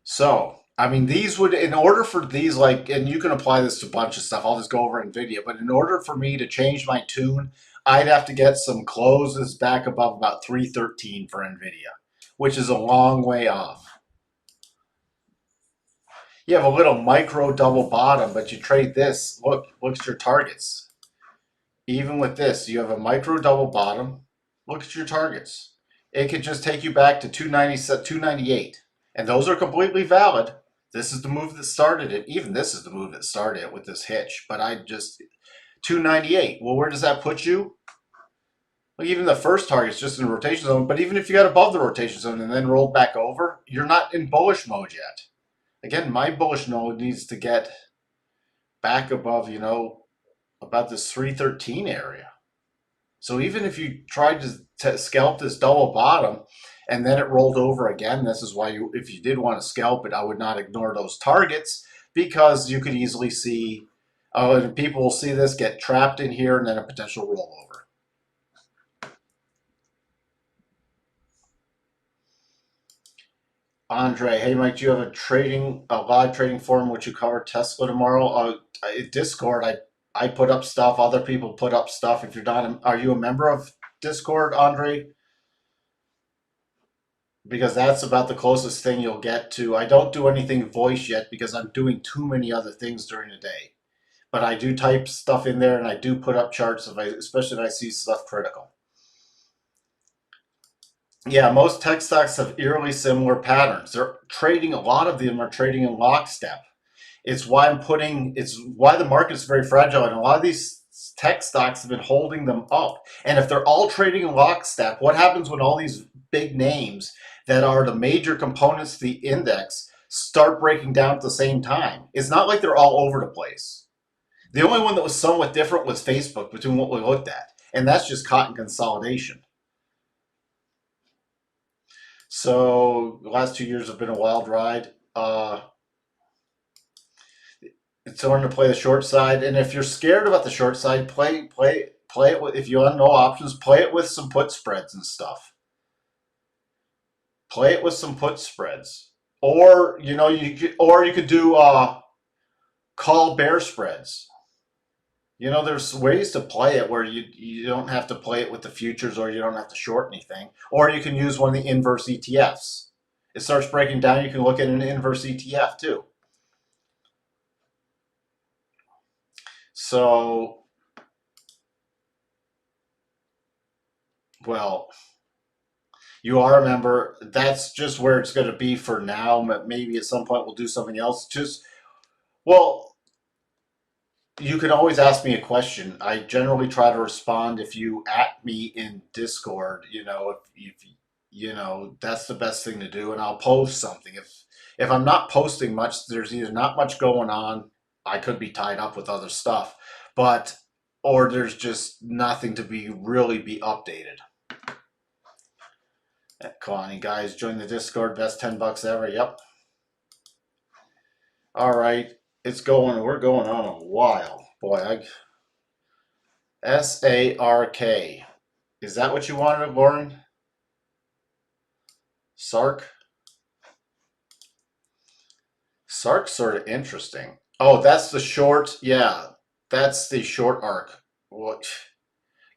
So, I mean, these would, in order for these, like, and you can apply this to a bunch of stuff. I'll just go over NVIDIA. But in order for me to change my tune, I'd have to get some closes back above about 313 for NVIDIA, which is a long way off. You have a little micro double bottom, but you trade this. Look at your targets. Even with this, you have a micro double bottom. Look at your targets. It could just take you back to 290, 298. And those are completely valid. This is the move that started it. Even this is the move that started it with this hitch. But 298. Well, where does that put you? Well, even the first target's just in the rotation zone. But even if you got above the rotation zone and then rolled back over, you're not in bullish mode yet. Again, my bullish mode needs to get back above, about this 313 area. So even if you tried to scalp this double bottom and then it rolled over again, this is why if you did want to scalp it, I would not ignore those targets, because you could easily see, people will see this get trapped in here and then a potential rollover. Andre, hey Mike, do you have a live trading forum which you cover Tesla tomorrow? Discord, I put up stuff. Other people put up stuff. If you're not, are you a member of Discord, Andre? Because that's about the closest thing you'll get to. I don't do anything voice yet because I'm doing too many other things during the day. But I do type stuff in there, and I do put up charts, especially if I see stuff critical. Yeah, most tech stocks have eerily similar patterns. A lot of them are trading in lockstep. It's why the market is very fragile, and a lot of these tech stocks have been holding them up. And if they're all trading in lockstep, what happens when all these big names that are the major components to the index start breaking down at the same time? It's not like they're all over the place. The only one that was somewhat different was Facebook between what we looked at, and that's just caught in consolidation. So the last 2 years have been a wild ride. It's learn to play the short side, and if you're scared about the short side, play it with. If you want no options, play it with some put spreads and stuff. Play it with some put spreads, or you could do call bear spreads. There's ways to play it where you don't have to play it with the futures, or you don't have to short anything, or you can use one of the inverse ETFs. It starts breaking down. You can look at an inverse ETF too. So, well, you are a member. That's just where it's going to be for now. But maybe at some point we'll do something else. Well, you can always ask me a question. I generally try to respond if you at me in Discord. If that's the best thing to do, and I'll post something. If I'm not posting much, there's either not much going on. I could be tied up with other stuff, but or there's just nothing to be updated. Come on, you guys, join the Discord. Best $10 ever. Yep. All right, it's going. We're going on a while, boy. SARK. Is that what you wanted, Lauren? Sark. Sark's sort of interesting. Oh, that's the short. Yeah, that's the short arc. What?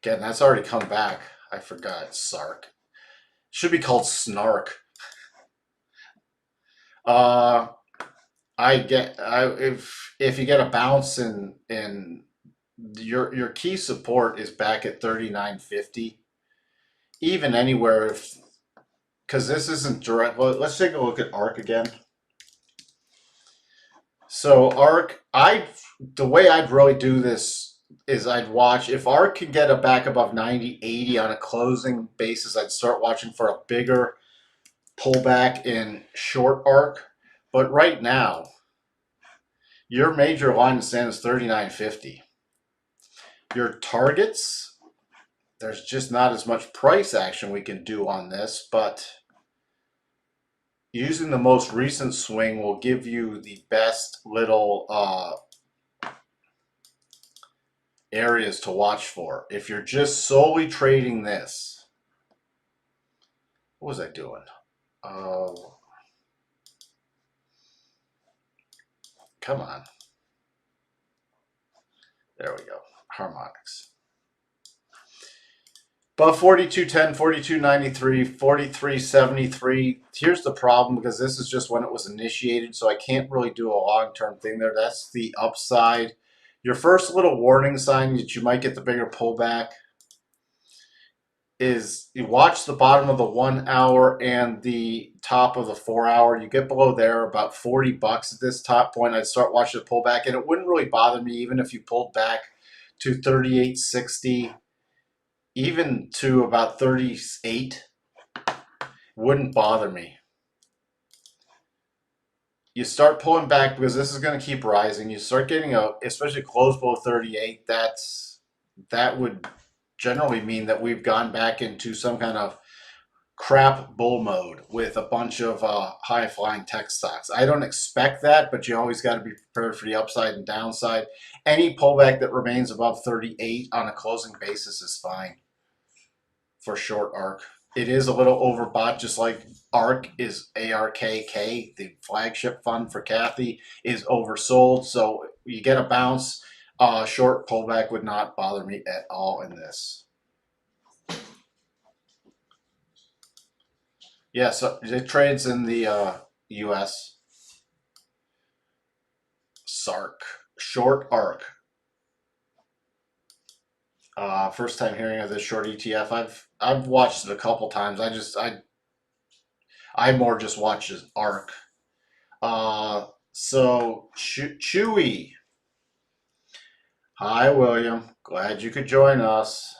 Again, that's already come back. I forgot. Sark. Should be called Snark. Uh, if you get a bounce in your key support is back at 39.50. Even anywhere, because this isn't direct. Well, let's take a look at ARK again. So ARK, the way I'd really do this is I'd watch if ARK can get a back above 90.80 on a closing basis. I'd start watching for a bigger pullback in short ARK. But right now, your major line to stand is 39.50. Your targets, there's just not as much price action we can do on this, but using the most recent swing will give you the best little areas to watch for. If you're just solely trading this, what was I doing? Come on. There we go. Harmonics. Above 42.10, 42.93, 43.73. Here's the problem, because this is just when it was initiated, so I can't really do a long-term thing there. That's the upside. Your first little warning sign that you might get the bigger pullback is you watch the bottom of the 1 hour and the top of the 4 hour. You get below there, about $40 at this top point. I'd start watching the pullback, and it wouldn't really bother me even if you pulled back to 38.60. Even to about 38 wouldn't bother me. You start pulling back because this is going to keep rising. You start getting especially close below 38. That would generally mean that we've gone back into some kind of crap bull mode with a bunch of high flying tech stocks. I don't expect that, but you always got to be prepared for the upside and downside. Any pullback that remains above 38 on a closing basis is fine for short ARK. It is a little overbought, just like ARK is ARKK, the flagship fund for Kathy, is oversold. So you get a bounce. Short pullback would not bother me at all in this. Yeah, so it trades in the US. SARK, short ARK. First time hearing of this short ETF. I've watched it a couple times. I more just watch as ARK. So Chewy. Hi, William. Glad you could join us.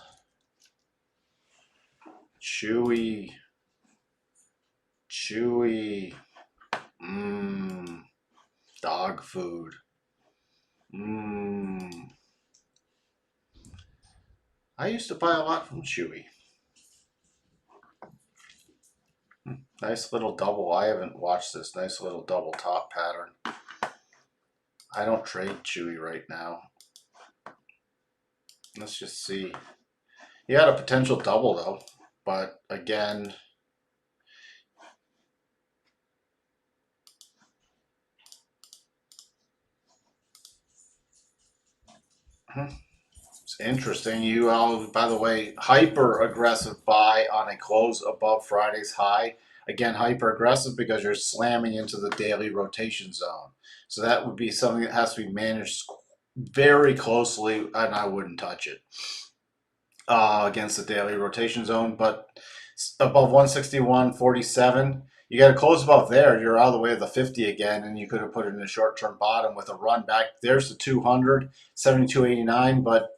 Chewy. Dog food. I used to buy a lot from Chewy. Nice little double. I haven't watched this. Nice little double top pattern. I don't trade Chewy right now. Let's just see. He had a potential double though, but again, it's interesting. You all, by the way, hyper aggressive buy on a close above Friday's high. Again, hyper aggressive because you're slamming into the daily rotation zone. So that would be something that has to be managed very closely, and I wouldn't touch it against the daily rotation zone. But above 161.47, you got to close above there. You're out of the way of the 50 again, and you could have put it in a short-term bottom with a run back. There's the 200, 72.89. But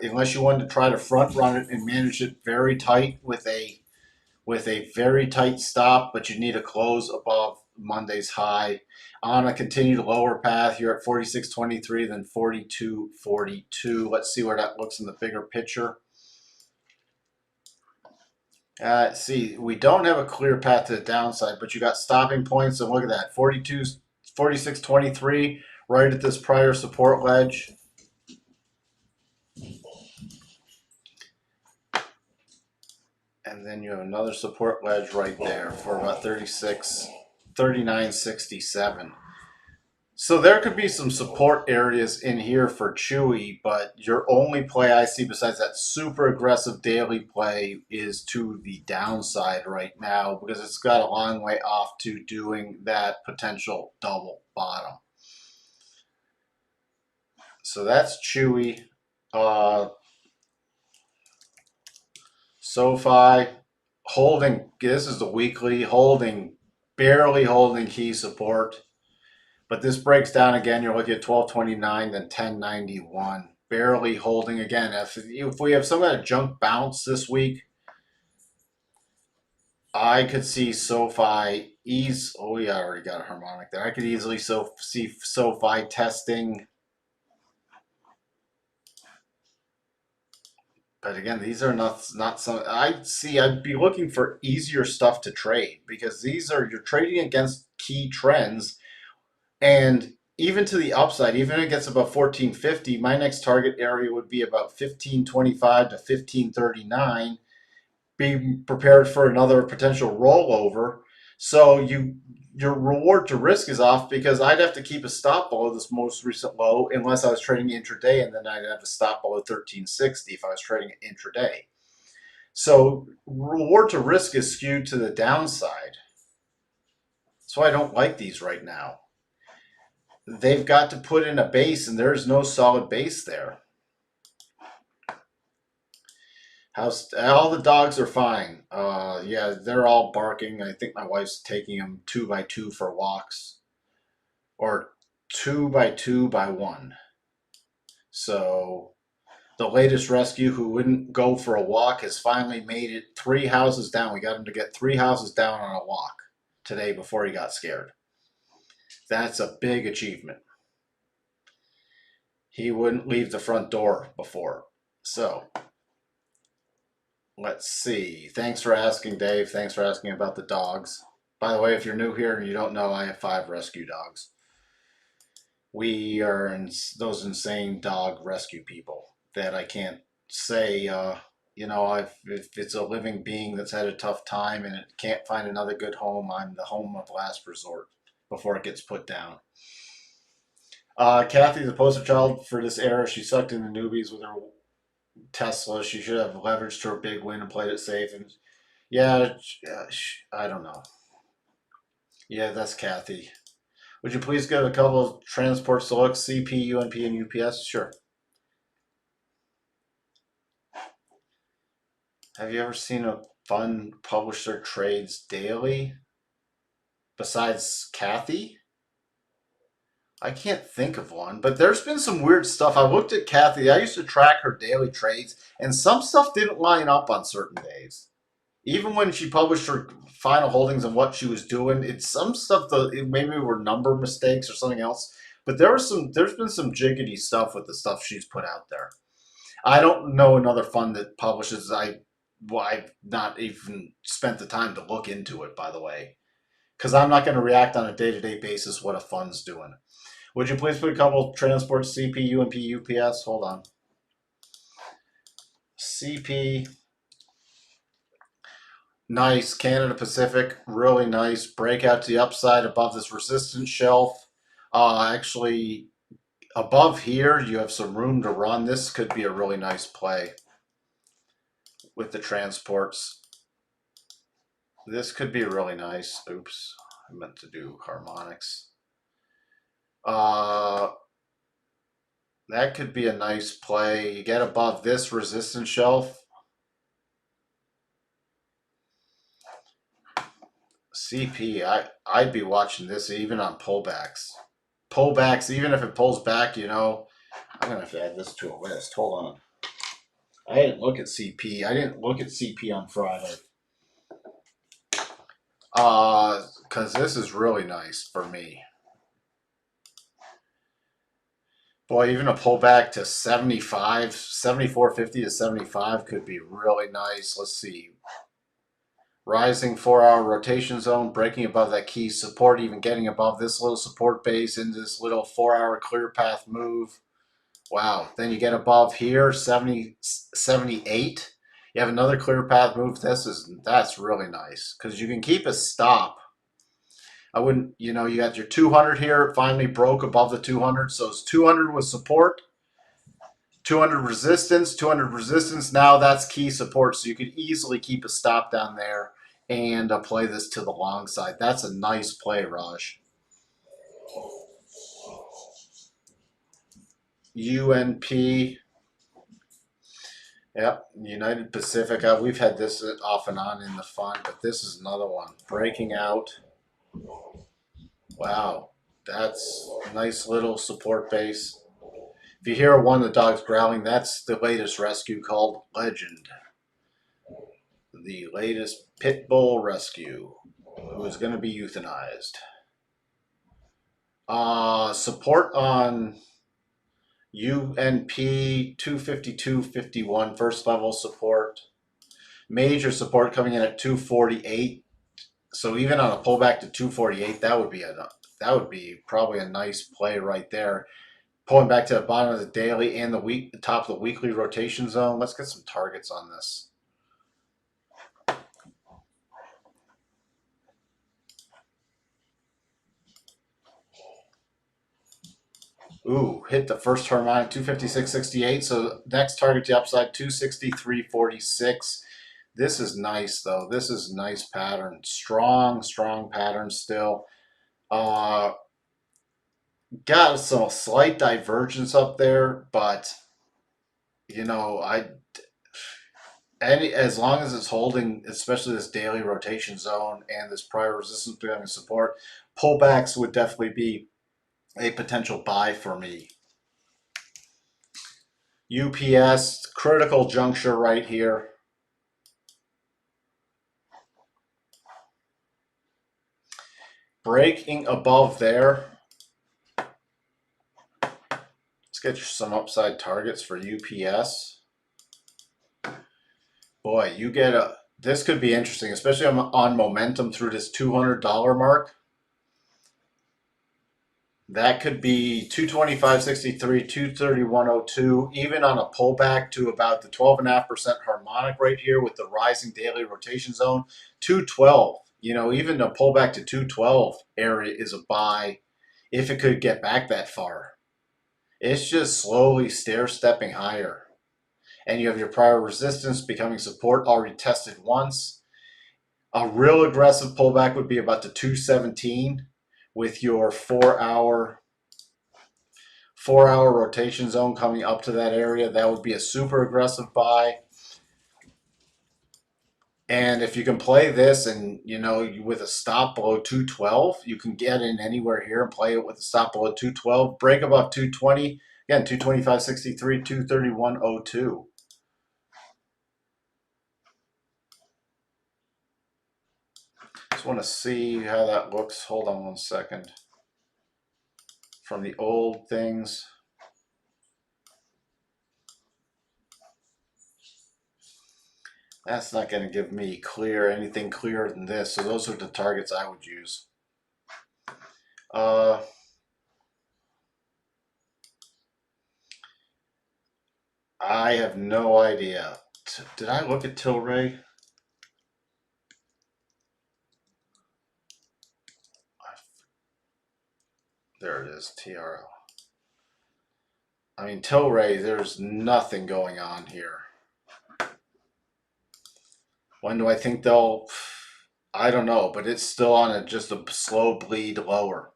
unless you wanted to try to front run it and manage it very tight with a very tight stop, but you need a close above Monday's high. On a continued lower path, you're at 46.23, then 42.42. Let's see where that looks in the bigger picture. See, we don't have a clear path to the downside, but you got stopping points, and look at that, 42, 46.23, right at this prior support ledge. And then you have another support ledge right there for about 39.67. So there could be some support areas in here for Chewy, but your only play I see besides that super aggressive daily play is to the downside right now because it's got a long way off to doing that potential double bottom. So that's Chewy. SoFi holding, this is the weekly, barely holding key support. But this breaks down again. You're looking at 1229, then 1091. Barely holding again. If we have some kind of junk bounce this week, I could see SoFi oh, yeah, I already got a harmonic there. I could easily see SoFi testing. But again, these are not some. I'd be looking for easier stuff to trade because you're trading against key trends. And even to the upside, even if it gets above 1450, my next target area would be about 1525 to 1539. Be prepared for another potential rollover. So your reward to risk is off because I'd have to keep a stop below this most recent low unless I was trading intraday, and then I'd have a stop below 1360 if I was trading intraday. So reward to risk is skewed to the downside. That's why I don't like these right now. They've got to put in a base, and there's no solid base there. All the dogs are fine. Yeah, they're all barking. I think my wife's taking them 2 by 2 for walks, or 2 by 2 by 1. So the latest rescue who wouldn't go for a walk has finally made it 3 houses down. We got him to get 3 houses down on a walk today before he got scared. That's a big achievement. He wouldn't leave the front door before. So let's see. Thanks for asking, Dave. Thanks for asking about the dogs. By the way, if you're new here and you don't know, I have 5 rescue dogs. We are those insane dog rescue people that I can't say, if it's a living being that's had a tough time and it can't find another good home, I'm the home of last resort before it gets put down. Kathy, the poster child for this era, she sucked in the newbies with her Tesla. She should have leveraged her big win and played it safe. And yeah, I don't know. Yeah, that's Kathy. Would you please give a couple of transport selects, CP, UNP, and UPS? Sure. Have you ever seen a fund publish their trades daily besides Kathy? I can't think of one, but there's been some weird stuff. I looked at Kathy. I used to track her daily trades, and some stuff didn't line up on certain days. Even when she published her final holdings and what she was doing, it's some stuff that maybe were number mistakes or something else. But there's been some jiggity stuff with the stuff she's put out there. I don't know another fund that publishes. well, I've not even spent the time to look into it, by the way, because I'm not going to react on a day-to-day basis what a fund's doing. Would you please put a couple transport CP, UMP, UPS? Hold on. CP, nice. Canada Pacific, really nice. Breakout to the upside above this resistance shelf. Actually, above here, you have some room to run. This could be a really nice play with the transports. This could be really nice. Oops, I meant to do harmonics. That could be a nice play. You get above this resistance shelf. CP, I'd be watching this even on pullbacks. Pullbacks, even if it pulls back, you know, I'm gonna have to add this to a list. Hold on. I didn't look at CP. I didn't look at CP on Friday. Because this is really nice for me. Boy, even a pullback to 75, 74.50 to 75 could be really nice. Let's see. Rising 4-hour rotation zone, breaking above that key support, even getting above this little support base into this little 4-hour clear path move. Wow. Then you get above here, 70, 78. You have another clear path move. That's really nice because you can keep a stop. I wouldn't, you know, you got your 200 here. It finally broke above the 200. So it's 200 with support, 200 resistance, 200 resistance. Now that's key support. So you could easily keep a stop down there and play this to the long side. That's a nice play, Raj. UNP. Yep, United Pacific. We've had this off and on in the fund, but this is another one. Breaking out. Wow, that's a nice little support base. If you hear one of the dogs growling, that's the latest rescue called Legend. The latest pit bull rescue, who is going to be euthanized. Support on UNP 252.51, first level support. Major support coming in at 248. So even on a pullback to 248, that would be probably a nice play right there. Pulling back to the bottom of the daily and the top of the weekly rotation zone. Let's get some targets on this. Ooh, hit the first harmonic 256.68. So next target to the upside 263.46. This is nice though. This is a nice pattern. Strong pattern still. Got some slight divergence up there, but you know, as long as it's holding, especially this daily rotation zone and this prior resistance becoming support, pullbacks would definitely be a potential buy for me. UPS, critical juncture right here. Breaking above there. Let's get some upside targets for UPS. Boy, this could be interesting, especially on momentum through this $200 mark. That could be 225.63, 231.02, even on a pullback to about the 12.5% harmonic right here with the rising daily rotation zone. 212, you know, even a pullback to 212 area is a buy if it could get back that far. It's just slowly stair-stepping higher. And you have your prior resistance becoming support already tested once. A real aggressive pullback would be about the 217 with your 4-hour rotation zone coming up to that area. That would be a super aggressive buy. And if you can play this and, you know, with a stop below 212, you can get in anywhere here and play it with a stop below 212. Break above 220. Again, 225.63, 231.02. Just want to see how that looks. Hold on one second. From the old things. That's not going to give me anything clearer than this. So those are the targets I would use. I have no idea. Did I look at Tilray? There it is, TRL. I mean, Tilray, there's nothing going on here. When do I think they'll? I don't know, but it's still on just a slow bleed lower.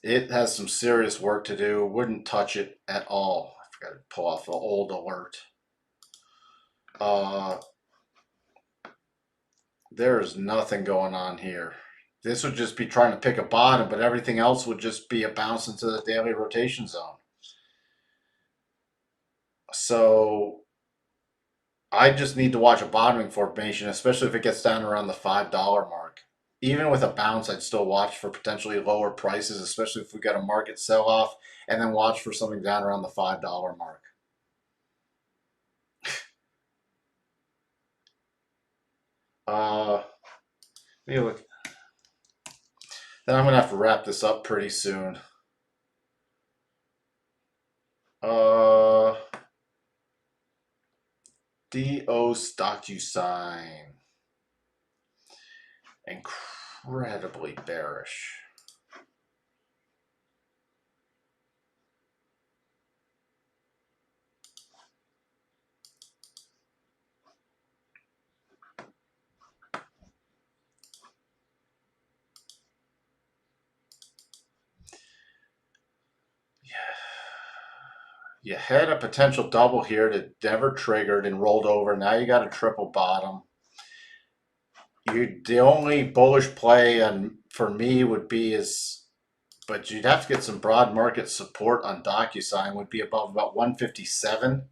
It has some serious work to do. Wouldn't touch it at all. I forgot to pull off the old alert. There's nothing going on here. This would just be trying to pick a bottom, but everything else would just be a bounce into the daily rotation zone. So I just need to watch a bottoming formation, especially if it gets down around the $5 mark. Even with a bounce, I'd still watch for potentially lower prices, especially if we got a market sell-off, and then watch for something down around the $5 mark. Let me look. Then I'm going to have to wrap this up pretty soon. DO StockUsign. Incredibly bearish. You had a potential double here that never triggered and rolled over. Now you got a triple bottom. The only bullish play for me would be but you'd have to get some broad market support on DocuSign, would be above about 157.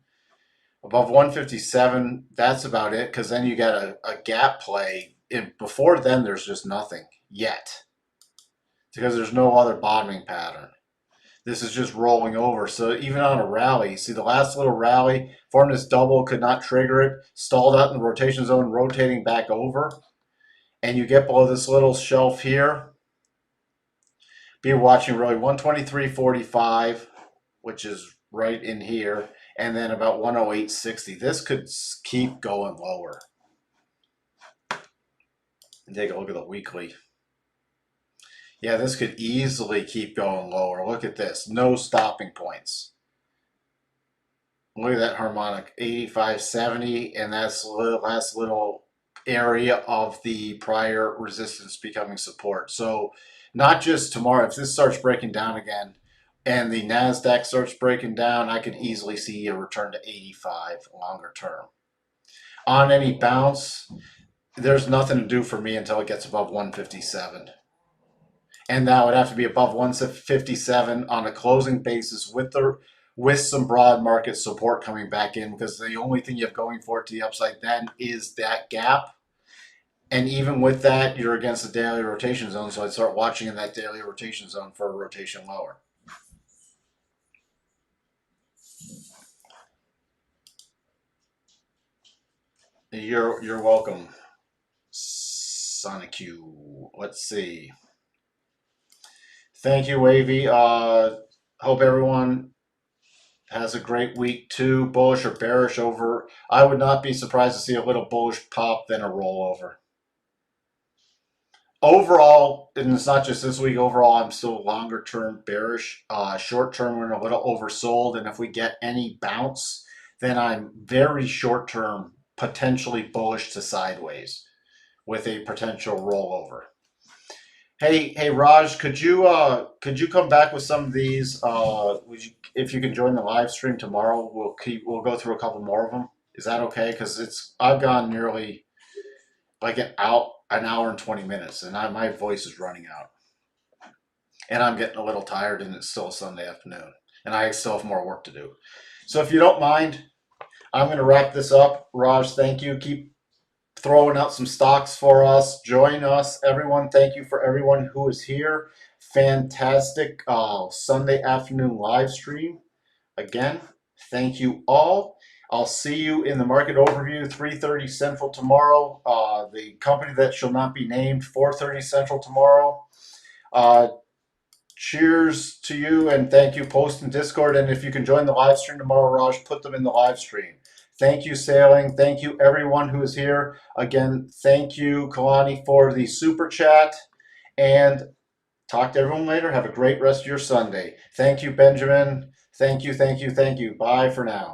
Above 157, that's about it, because then you got a gap play. Before then, there's just nothing yet, because there's no other bottoming pattern. This is just rolling over. So even on a rally, see the last little rally, formed this double, could not trigger it, stalled out in the rotation zone, rotating back over. And you get below this little shelf here, be watching really 123.45, which is right in here, and then about 108.60. This could keep going lower. And take a look at the weekly. Yeah, this could easily keep going lower. Look at this. No stopping points. Look at that harmonic, 85.70, and that's the last little area of the prior resistance becoming support. So not just tomorrow, if this starts breaking down again and the Nasdaq starts breaking down, I could easily see a return to 85 longer term. On any bounce, there's nothing to do for me until it gets above 157. And that would have to be above 157 on a closing basis with some broad market support coming back in, because the only thing you have going for it to the upside then is that gap. And even with that, you're against the daily rotation zone, so I'd start watching in that daily rotation zone for a rotation lower. You're welcome, Sonic Q. Let's see. Thank you, Wavy. Hope everyone has a great week too. Bullish or bearish over. I would not be surprised to see a little bullish pop, then a rollover. Overall, and it's not just this week, overall, I'm still longer term bearish. Short term, we're a little oversold. And if we get any bounce, then I'm very short term, potentially bullish to sideways with a potential rollover. Hey, Raj, could you come back with some of these? If you can join the live stream tomorrow, we'll go through a couple more of them. Is that okay? Because I've gone nearly like an hour and 20 minutes, and my voice is running out, and I'm getting a little tired, and it's still a Sunday afternoon, and I still have more work to do. So if you don't mind, I'm going to wrap this up. Raj, thank you. Keep throwing out some stocks for us. Join us, everyone. Thank you for everyone who is here. Fantastic Sunday afternoon live stream. Again, thank you all. I'll see you in the market overview, 3:30 Central tomorrow. The company that shall not be named, 4:30 Central tomorrow. Cheers to you, and thank you. Post in Discord, and if you can join the live stream tomorrow, Raj, put them in the live stream. Thank you, Sailing. Thank you, everyone who is here. Again, thank you, Kalani, for the super chat. And talk to everyone later. Have a great rest of your Sunday. Thank you, Benjamin. Thank you, thank you, thank you. Bye for now.